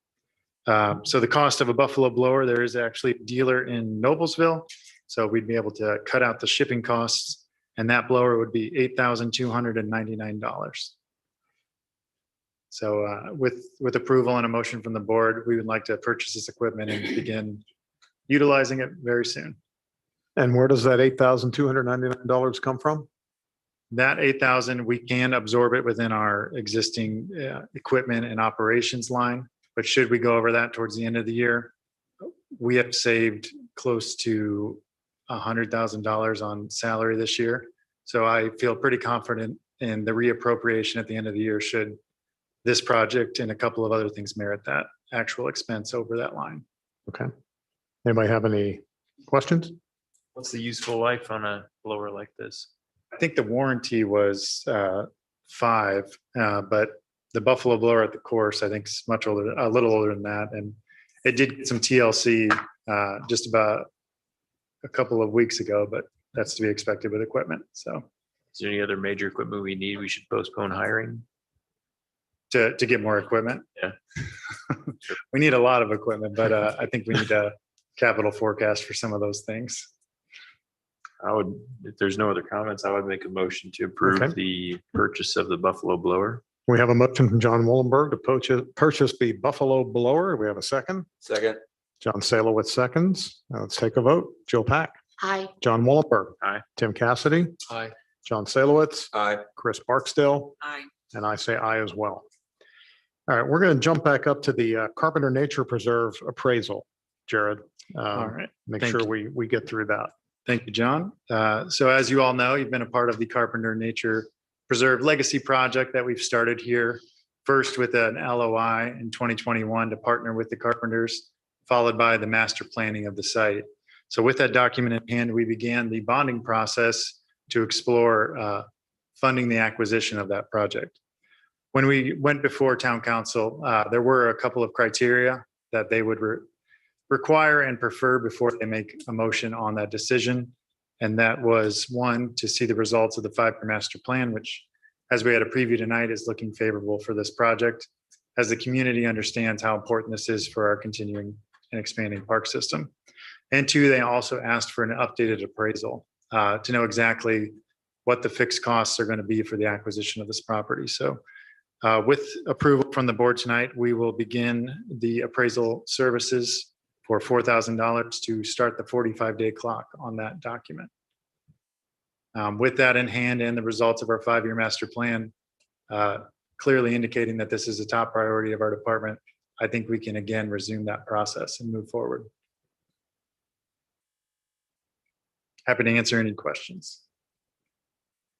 So the cost of a Buffalo blower, there is actually a dealer in Noblesville. So we'd be able to cut out the shipping costs, and that blower would be $8,299. So with approval and a motion from the board, we would like to purchase this equipment and begin utilizing it very soon. And where does that $8,299 come from? That 8,000, we can absorb it within our existing equipment and operations line. But should we go over that towards the end of the year, we have saved close to $100,000 on salary this year. So I feel pretty confident in the reappropriation at the end of the year should this project and a couple of other things merit that actual expense over that line. Okay. Anybody have any questions? What's the useful life on a blower like this? I think the warranty was 5, but the Buffalo blower at the course, I think is much older, a little older than that. And it did get some TLC just about a couple of weeks ago, but that's to be expected with equipment. So Is there any other major equipment we need? We should postpone hiring? to get more equipment. Yeah. We need a lot of equipment, but I think we need a capital forecast for some of those things. I would, if there's no other comments, I would make a motion to approve Okay. the purchase of the Buffalo blower. We have a motion from John Wollenberg to purchase the Buffalo blower. We have a second. Second. John Salowitz seconds. Let's take a vote. Joe Pack, I, John Wollenberg. Aye. Tim Cassidy, Aye. John Salowitz, Aye. Chris Barksdale, Aye. and I say aye as well. All right, we're going to jump back up to the Carpenter Nature Preserve appraisal, Jared. All right. Make Thank sure you. we get through that. Thank you, John. So as you all know, you've been a part of the Carpenter Nature Preserve Legacy Project that we've started here. First with an LOI in 2021 to partner with the Carpenters, followed by the master planning of the site. So with that document in hand, we began the bonding process to explore funding the acquisition of that project. When we went before town council, there were a couple of criteria that they would require and prefer before they make a motion on that decision. And that was 1, to see the results of the 5-year master plan, which, as we had a preview tonight, is looking favorable for this project. as the community understands how important this is for our continuing and expanding park system. And two, they also asked for an updated appraisal to know exactly what the fixed costs are going to be for the acquisition of this property. So with approval from the board tonight, we will begin the appraisal services for $4,000 to start the 45-day clock on that document. With that in hand and the results of our 5-year master plan, clearly indicating that this is a top priority of our department, I think we can again resume that process and move forward. Happy to answer any questions.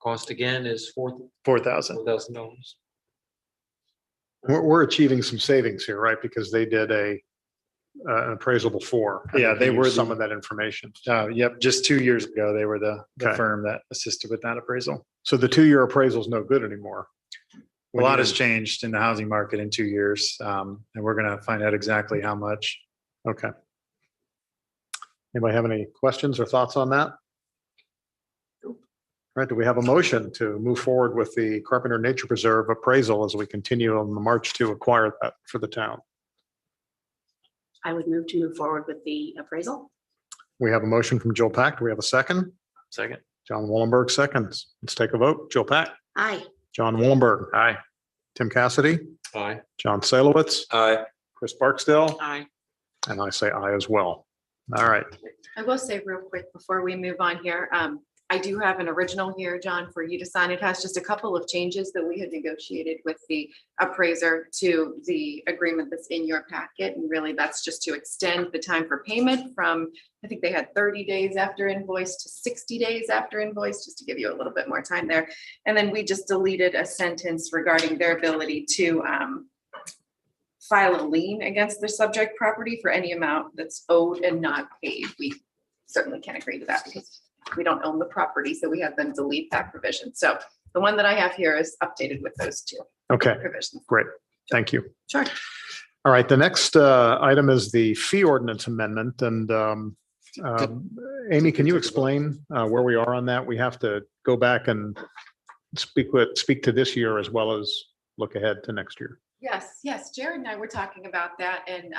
Cost again is $4,000. $4,000. We're achieving some savings here, right? Because they did an appraisal before. and Yeah, they used were some the- of that information. Yep, just 2 years ago, they were the Okay. firm that assisted with that appraisal. So the 2-year appraisal is no good anymore. A lot has changed in the housing market in 2 years, and we're going to find out exactly how much. Okay. Anybody have any questions or thoughts on that? All right, do we have a motion to move forward with the Carpenter Nature Preserve appraisal as we continue on the march to acquire that for the town? I would move to move forward with the appraisal. We have a motion from Joe Pack. Do we have a second? Second. John Wallenberg seconds. Let's take a vote. Joe Pack, Aye. John Wallenberg, Aye. Tim Cassidy, Aye. John Salowitz, Aye. Chris Barksdale, Aye. and I say aye as well. All right. I will say real quick before we move on here, I do have an original here, John, for you to sign. It has just a couple of changes that we had negotiated with the appraiser to the agreement that's in your packet. And really, that's just to extend the time for payment from, I think they had 30 days after invoice to 60 days after invoice, just to give you a little bit more time there. And then we just deleted a sentence regarding their ability to file a lien against the subject property for any amount that's owed and not paid. We certainly can't agree to that because we don't own the property, so we have them delete that provision. So the one that I have here is updated with those two Okay, provisions. great. Thank you. Sure. All right, the next item is the fee ordinance amendment. And Amy, can you explain where we are on that? We have to go back and speak to this year as well as look ahead to next year. Yes, Jared and I were talking about that, and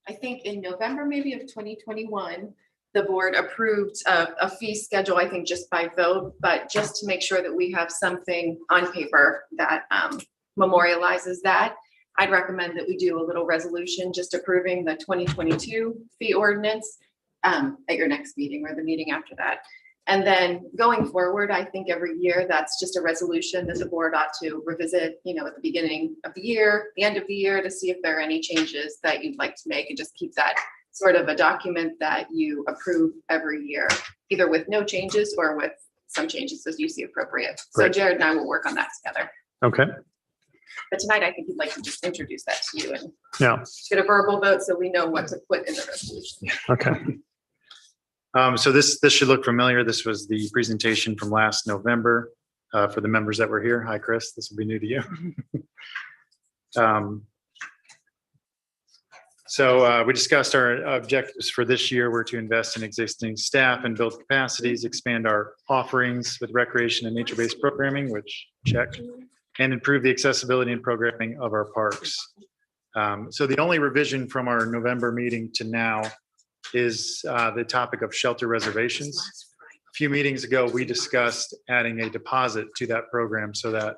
I think in November maybe of 2021, the board approved a fee schedule, I think just by vote, but just to make sure that we have something on paper that memorializes that, I'd recommend that we do a little resolution just approving the 2022 fee ordinance at your next meeting or the meeting after that. And then going forward, I think every year that's just a resolution that the board ought to revisit, at the beginning of the year, the end of the year, to see if there are any changes that you'd like to make, and just keep that sort of a document that you approve every year, either with no changes or with some changes as you see appropriate. So Great. Jared and I will work on that together. Okay, But tonight, I think he'd like to just introduce that to you and yeah, get a verbal vote so we know what to put in the resolution. okay. So this should look familiar. This was the presentation from last November for the members that were here. Hi, Chris. This will be new to you. So we discussed our objectives for this year were to invest in existing staff and build capacities, expand our offerings with recreation and nature-based programming, which check, and improve the accessibility and programming of our parks. So the only revision from our November meeting to now is the topic of shelter reservations. A few meetings ago, we discussed adding a deposit to that program so that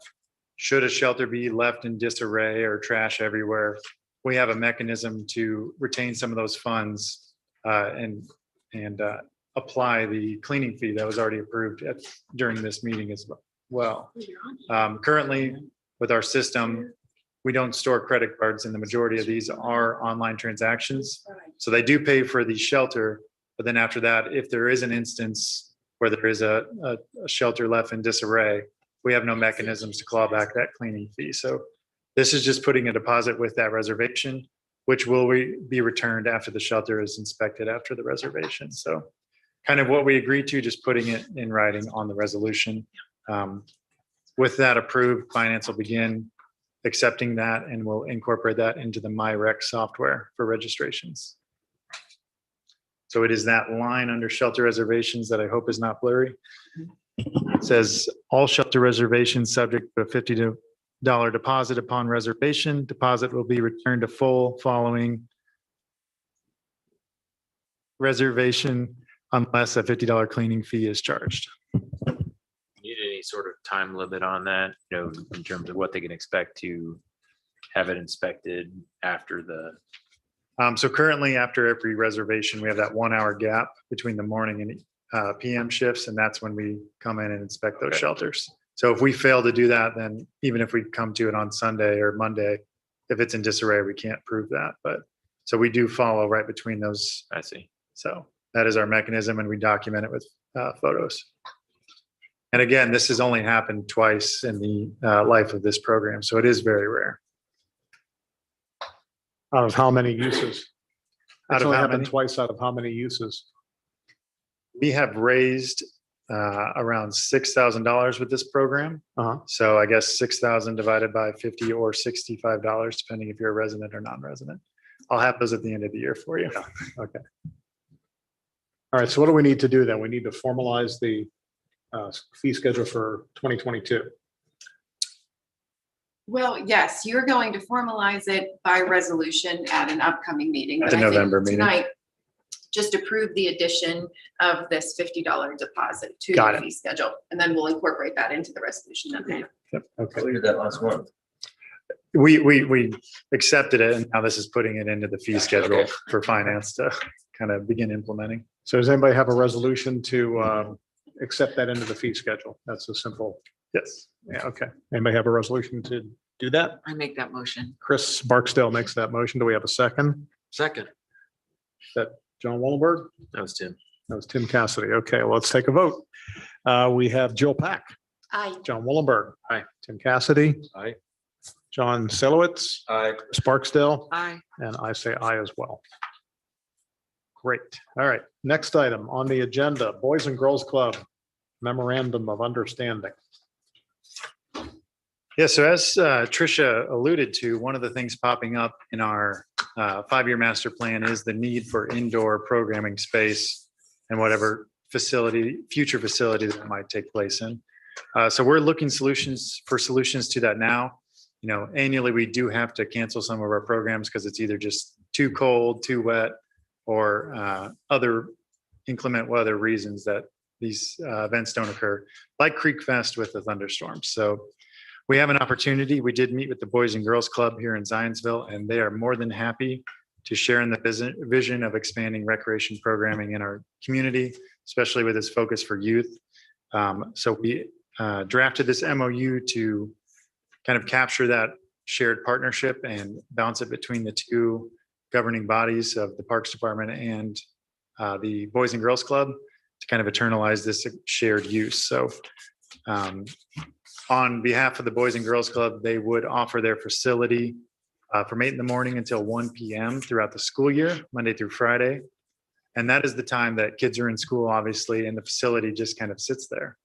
should a shelter be left in disarray or trash everywhere, we have a mechanism to retain some of those funds and apply the cleaning fee that was already approved during this meeting as well. Currently, with our system, we don't store credit cards, and the majority of these are online transactions. So they do pay for the shelter, but then after that, if there is an instance where there is a shelter left in disarray, we have no mechanisms to claw back that cleaning fee. So this is just putting a deposit with that reservation, which will be returned after the shelter is inspected after the reservation. So kind of what we agreed to, just putting it in writing on the resolution. With that approved, finance will begin accepting that, and we'll incorporate that into the MyRec software for registrations. So it is that line under shelter reservations that I hope is not blurry. It says all shelter reservations subject to a deposit upon reservation. Deposit will be returned to full following reservation unless a $50 cleaning fee is charged. Need any sort of time limit on that, in terms of what they can expect to have it inspected after the, So currently, after every reservation, we have that 1 hour gap between the morning and PM shifts, and that's when we come in and inspect those Okay. shelters. So if we fail to do that, then even if we come to it on Sunday or Monday, if it's in disarray, we can't prove that. But so we do follow right between those. I see. So that is our mechanism, and we document it with photos. And again, this has only happened twice in the life of this program, so it is very rare. Out of how many uses? Out It's of only how happened many? twice out of how many uses? We have raised around $6,000 with this program. Uh-huh. So I guess 6,000 divided by 50 or $65, depending if you're a resident or non-resident. I'll have those at the end of the year for you. Okay. All right, so what do we need to do then? We need to formalize the fee schedule for 2022. Well, yes, you're going to formalize it by resolution at an upcoming meeting. At but the I think November meeting. Tonight, just approve the addition of this $50 deposit to Got the it. fee schedule, and then we'll incorporate that into the resolution. Okay. Okay. We did that last month. We accepted it, and now this is putting it into the fee schedule for finance to kind of begin implementing. So does anybody have a resolution to accept that into the fee schedule? That's a simple, Yes. yeah, okay. Anybody have a resolution to do that? I make that motion. Chris Barksdale makes that motion. Do we have a second? Second. Is that John Wallenberg? That was Tim. That was Tim Cassidy. Okay, well, let's take a vote. We have Jill Pack, Aye. John Wallenberg. Aye. Tim Cassidy. Aye. John Selowitz, Aye. Chris Barksdale, Aye. and I say aye as well. Great. All right. Next item on the agenda, Boys and Girls Club Memorandum of Understanding. Yeah, so as Tricia alluded to, one of the things popping up in our 5-year master plan is the need for indoor programming space and whatever future facility that might take place in. So we're looking for solutions to that now. Annually, we do have to cancel some of our programs because it's either just too cold, too wet, or other inclement weather reasons that these events don't occur, like Creek Fest with the thunderstorms. So we have an opportunity. We did meet with the Boys and Girls Club here in Zionsville, and they are more than happy to share in the vision of expanding recreation programming in our community, especially with this focus for youth. So we drafted this MOU to kind of capture that shared partnership and bounce it between the two governing bodies of the Parks Department and the Boys and Girls Club to kind of eternalize this shared use. So on behalf of the Boys and Girls Club, they would offer their facility from 8 a.m. until 1 p.m. throughout the school year, Monday through Friday. And that is the time that kids are in school, obviously, and the facility just kind of sits there.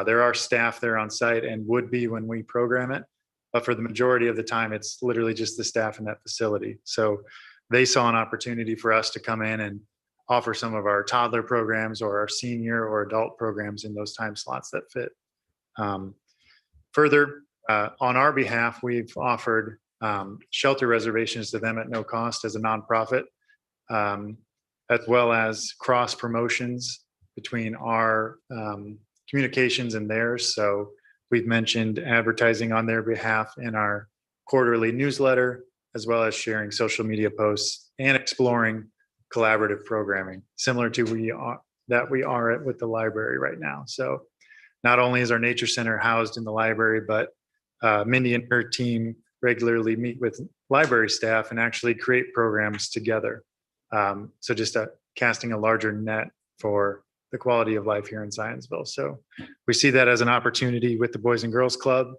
There are staff there on site and would be when we program it. But for the majority of the time, it's literally just the staff in that facility. So they saw an opportunity for us to come in and offer some of our toddler programs or our senior or adult programs in those time slots that fit. Further, on our behalf, we've offered shelter reservations to them at no cost as a nonprofit, as well as cross promotions between our communications and theirs. So we've mentioned advertising on their behalf in our quarterly newsletter, as well as sharing social media posts and exploring collaborative programming, similar to we are at with the library right now. So not only is our nature center housed in the library, but Mindy and her team regularly meet with library staff and actually create programs together. So just casting a larger net for the quality of life here in Zionsville. So we see that as an opportunity with the Boys and Girls Club.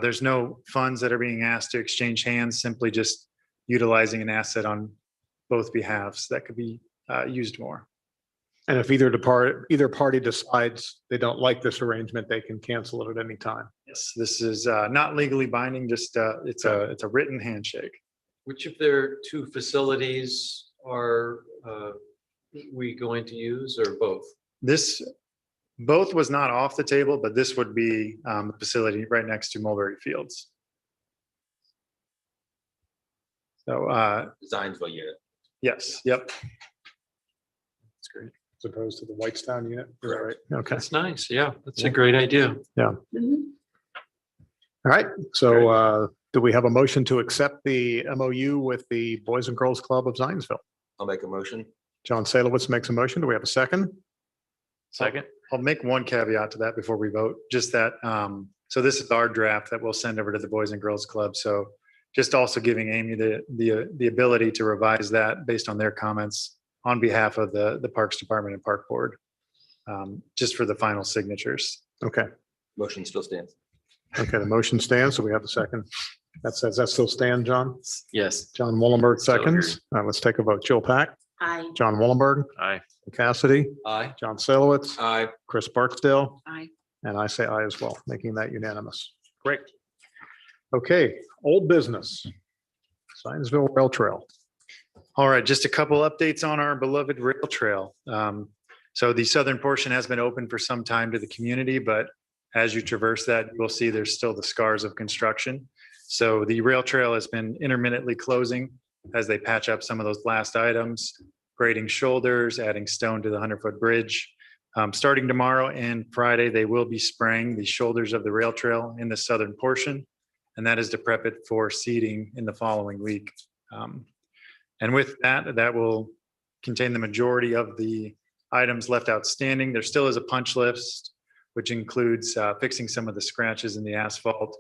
There's no funds that are being asked to exchange hands, simply just utilizing an asset on both behalves that could be used more. And if either party decides they don't like this arrangement, they can cancel it at any time. Yes, this is not legally binding, just it's a written handshake. Which of their two facilities are we going to use, or both? Both was not off the table, but this would be the facility right next to Mulberry Fields. So, Zionsville unit. yes, yep. That's great. As opposed to the Whitestown unit. Is that right? Okay. That's nice. Yeah, that's a great idea. All right. So do we have a motion to accept the MOU with the Boys and Girls Club of Zionsville? I'll make a motion. John Salowitz makes a motion. Do we have a second? Second. I'll make one caveat to that before we vote, just that, so this is our draft that we'll send over to the Boys and Girls Club. So just also giving Amy the ability to revise that based on their comments on behalf of the Parks Department and Park Board, just for the final signatures. Okay. Motion still stands. Okay. The motion stands. So we have a second. That says that still stand, John? Yes. John Wallenberg Still seconds. Let's take a vote. Jill Pack, Aye. John Wallenberg, Aye. Cassidy, Aye. John Salowitz, Aye. Chris Barksdale, Aye. and I say aye as well, making that unanimous. Great. Okay, old business. Zionsville Rail Trail. All right, just a couple updates on our beloved rail trail. So the southern portion has been open for some time to the community, but as you traverse that, you will see there's still the scars of construction. So the rail trail has been intermittently closing as they patch up some of those last items, grading shoulders, adding stone to the 100-foot bridge. Starting tomorrow and Friday, they will be spraying the shoulders of the rail trail in the southern portion, and that is to prep it for seeding in the following week. And with that, that will contain the majority of the items left outstanding. There still is a punch list, which includes fixing some of the scratches in the asphalt,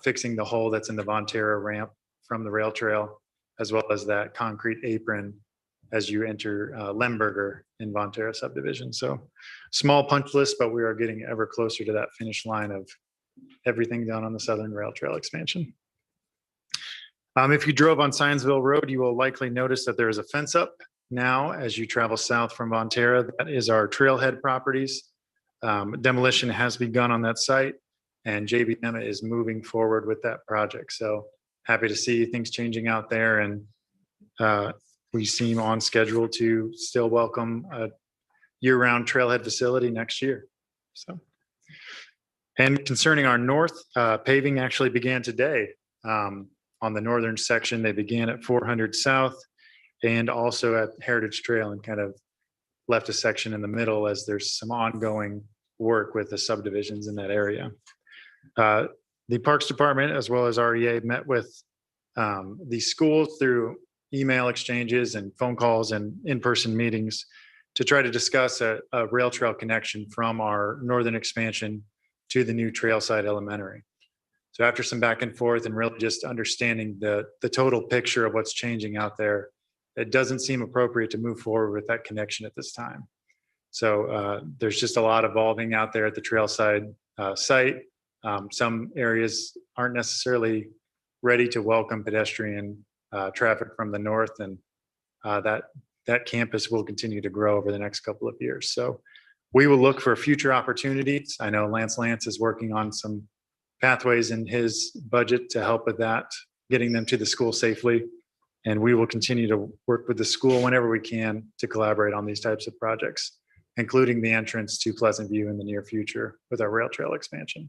fixing the hole that's in the Von Terra ramp from the rail trail, as well as that concrete apron as you enter Lemberger in Von Terra subdivision. So small punch list, but we are getting ever closer to that finish line of everything done on the Southern Rail Trail expansion. If you drove on Zionsville Road, you will likely notice that there is a fence up now as you travel south from Von Terra. That is our trailhead properties. Demolition has begun on that site, and JBM is moving forward with that project. So happy to see things changing out there, and we seem on schedule to still welcome a year-round trailhead facility next year. So, and concerning our north, paving actually began today. On the northern section, they began at 400 South and also at Heritage Trail, and kind of left a section in the middle as there's some ongoing work with the subdivisions in that area. The Parks Department, as well as REA, met with the schools through email exchanges and phone calls and in-person meetings to try to discuss a rail trail connection from our northern expansion to the new Trailside Elementary. So after some back and forth and really just understanding the total picture of what's changing out there, it doesn't seem appropriate to move forward with that connection at this time. So there's just a lot evolving out there at the Trailside site. Some areas aren't necessarily ready to welcome pedestrian traffic from the north, and that campus will continue to grow over the next couple of years. So we will look for future opportunities. I know Lance is working on some pathways in his budget to help with that, getting them to the school safely. And we will continue to work with the school whenever we can to collaborate on these types of projects, including the entrance to Pleasant View in the near future with our rail trail expansion.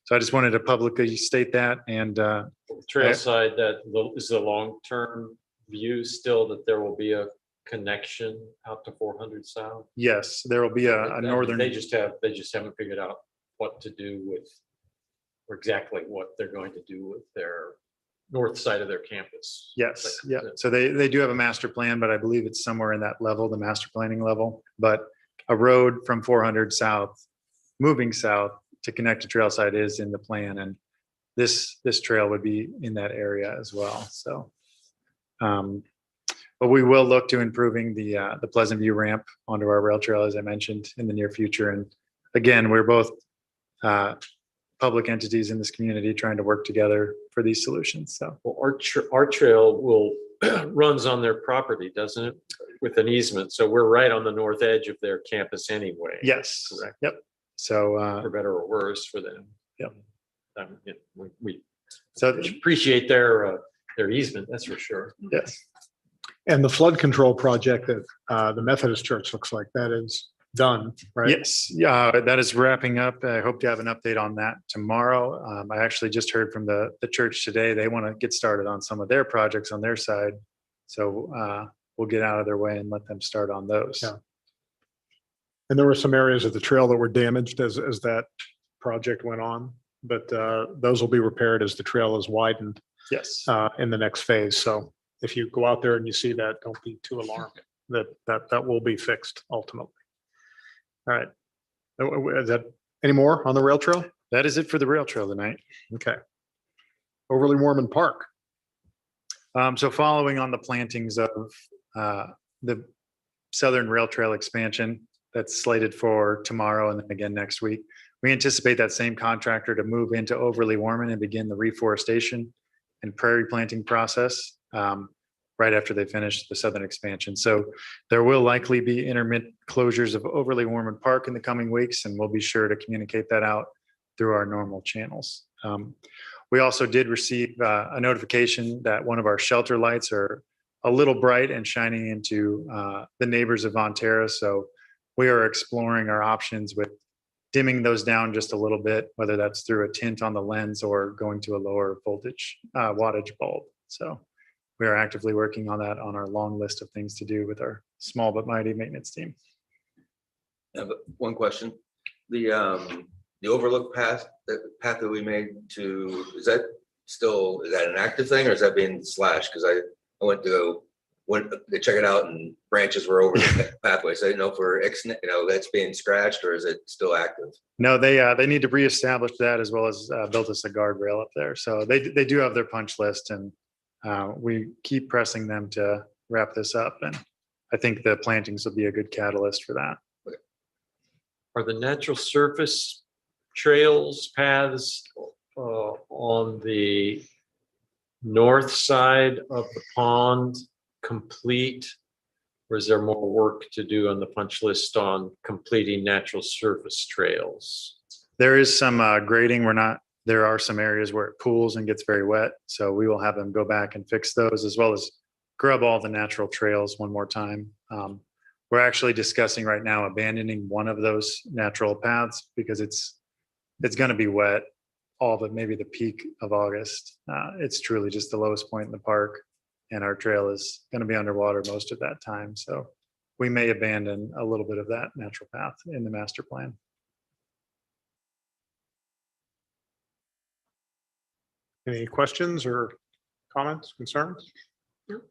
So I just wanted to publicly state that. And Trailside, that is the long-term view still that there will be a connection out to 400 South? yes, there will be a northern. They just haven't figured out what to do with, or exactly what they're going to do with their north side of their campus. Yes, yeah. So they do have a master plan, but I believe it's somewhere in that level, the master planning level. But a road from 400 South, moving south to connect to Trailside is in the plan, and this trail would be in that area as well. So, but we will look to improving the Pleasant View ramp onto our rail trail, as I mentioned, in the near future. And again, we're both public entities in this community trying to work together for these solutions. So, well, our trail will runs on their property, doesn't it? With an easement. So we're right on the north edge of their campus anyway. yes, Correct. yep. So, For better or worse for them. Yep. We so appreciate their easement, that's for sure. yes, And the flood control project that the Methodist Church looks like that is done, right? Yes, yeah, that is wrapping up. I hope to have an update on that tomorrow. I actually just heard from the church today. They want to get started on some of their projects on their side. So we'll get out of their way and let them start on those. Yeah. And there were some areas of the trail that were damaged as that project went on, but those will be repaired as the trail is widened Yes. in the next phase. So if you go out there and you see that, don't be too alarmed. That will be fixed ultimately. All right. Is that any more on the rail trail? That is it for the rail trail tonight. Okay. Overly Warman Park. So following on the plantings of the Southern Rail Trail expansion that's slated for tomorrow and then again next week, we anticipate that same contractor to move into Overly Warman and begin the reforestation and prairie planting process right after they finish the southern expansion. So there will likely be intermittent closures of Overly Warman Park in the coming weeks, and we'll be sure to communicate that out through our normal channels. We also did receive a notification that one of our shelter lights are a little bright and shining into the neighbors of Von Terra. So we are exploring our options with dimming those down just a little bit, whether that's through a tint on the lens or going to a lower voltage wattage bulb. So we are actively working on that on our long list of things to do with our small but mighty maintenance team. I have one question. The overlook path, the path that we made to, is that an active thing or is that being slashed? Because I went to check it out and branches were over the pathway. So I didn't know if that's being scratched or is it still active? No, they need to reestablish that as well as build us a guardrail up there. So they do have their punch list, and we keep pressing them to wrap this up. And I think the plantings will be a good catalyst for that. Are the natural surface trails, paths on the north side of the pond complete? Or is there more work to do on the punch list on completing natural surface trails? There is some grading. There are some areas where it pools and gets very wet. So we will have them go back and fix those, as well as grub all the natural trails one more time. We're actually discussing right now abandoning one of those natural paths because it's going to be wet all but maybe the peak of August. It's truly just the lowest point in the park, and our trail is going to be underwater most of that time. So we may abandon a little bit of that natural path in the master plan. Any questions or comments, concerns? No.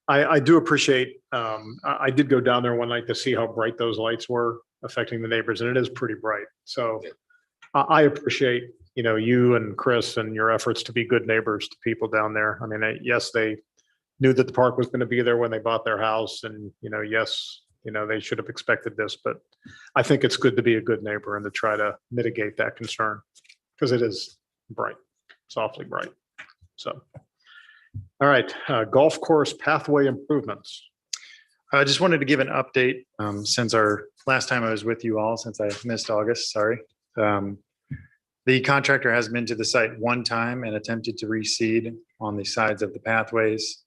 I do appreciate, I did go down there one night to see how bright those lights were affecting the neighbors, and it is pretty bright. So I appreciate, you and Chris and your efforts to be good neighbors to people down there. I mean, yes, they knew that the park was going to be there when they bought their house, and, yes, they should have expected this, but I think it's good to be a good neighbor and to try to mitigate that concern because it is bright, softly bright. So, all right, golf course pathway improvements. I just wanted to give an update since our last time I was with you all, since I missed August, sorry. The contractor has been to the site one time and attempted to reseed on the sides of the pathways.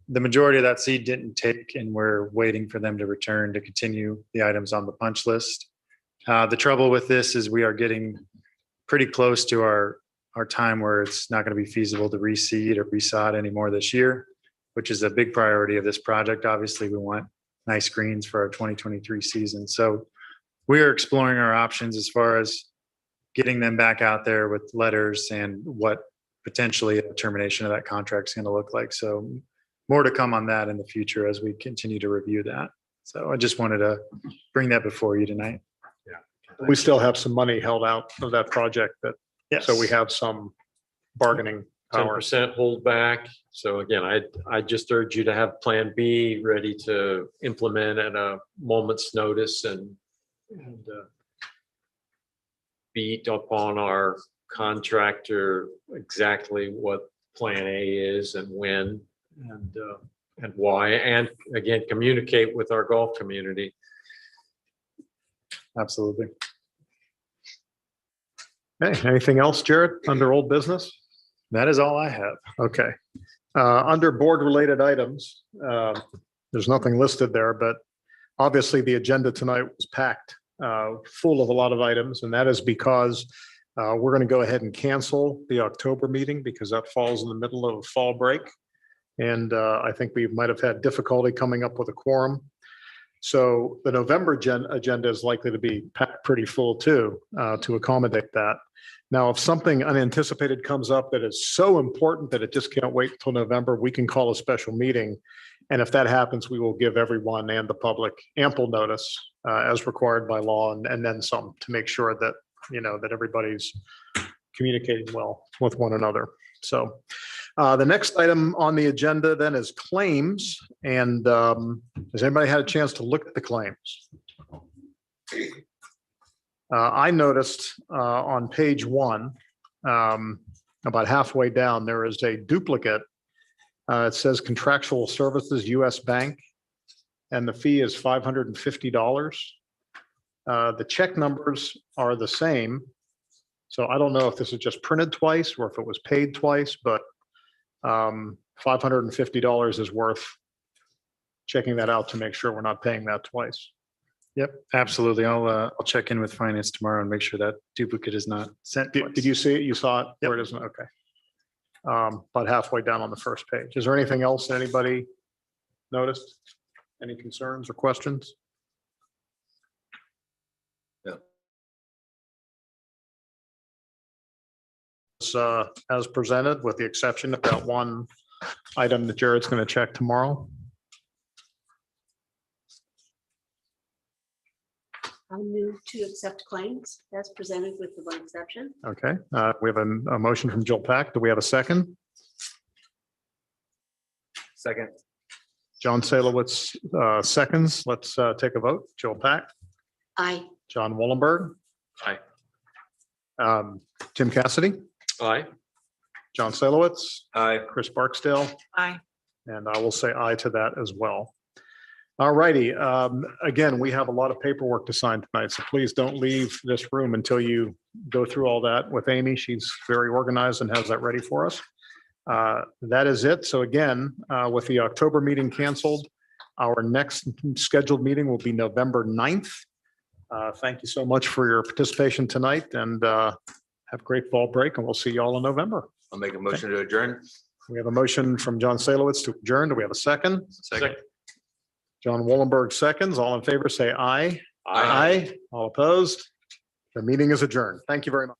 The majority of that seed didn't take, and we're waiting for them to return to continue the items on the punch list. The trouble with this is we are getting pretty close to our time where it's not going to be feasible to reseed or resod anymore this year, which is a big priority of this project. Obviously, we want nice greens for our 2023 season. So we are exploring our options as far as getting them back out there with letters and what potentially a termination of that contract is going to look like. So more to come on that in the future as we continue to review that. So I just wanted to bring that before you tonight. We still have some money held out of that project Yes. so we have some bargaining power. 10% hold back. So again, I just urge you to have Plan B ready to implement at a moment's notice and beat upon our contractor exactly what Plan A is and when and why, and again, communicate with our golf community. Absolutely. Okay, anything else, Jared, under old business? That is all I have. Okay. Under board related items, there's nothing listed there, but obviously, the agenda tonight was packed, full of a lot of items, and that is because we're going to go ahead and cancel the October meeting because that falls in the middle of fall break. And I think we might have had difficulty coming up with a quorum. So the November agenda is likely to be packed pretty full too, to accommodate that. Now, if something unanticipated comes up that is so important that it just can't wait till November, we can call a special meeting. And if that happens, we will give everyone and the public ample notice as required by law and then some to make sure that, that everybody's communicating well with one another. So the next item on the agenda then is claims. And has anybody had a chance to look at the claims? I noticed on page 1, about halfway down, there is a duplicate. It says contractual services, US Bank, and the fee is $550. The check numbers are the same. So I don't know if this is just printed twice or if it was paid twice, but $550 is worth checking that out to make sure we're not paying that twice. Yep, absolutely. I'll check in with finance tomorrow and make sure that duplicate is not sent. Did you see it? You saw it? Where it isn't? Okay. About halfway down on the first page. Is there anything else that anybody noticed? Any concerns or questions? As presented, with the exception of that one item that Jared's going to check tomorrow. I'll move to accept claims as presented with the one exception. Okay, we have a motion from Jill Pack. Do we have a second? Second. John Salowitz seconds. Let's take a vote. Jill Pack, Aye. John Wallenberg. Aye. Tim Cassidy, Aye. John Salowitz, Aye. Chris Barksdale, Aye. and I will say aye to that as well. All righty. Again, we have a lot of paperwork to sign tonight, so please don't leave this room until you go through all that with Amy. She's very organized and has that ready for us. That is it. So again, with the October meeting canceled, our next scheduled meeting will be November 9th. Thank you so much for your participation tonight, and have a great fall break, and we'll see you all in November. I'll make a motion to adjourn. We have a motion from John Salowitz to adjourn. Do we have a second? Second. John Wallenberg seconds. All in favor, say aye. Aye. All opposed? The meeting is adjourned. Thank you very much.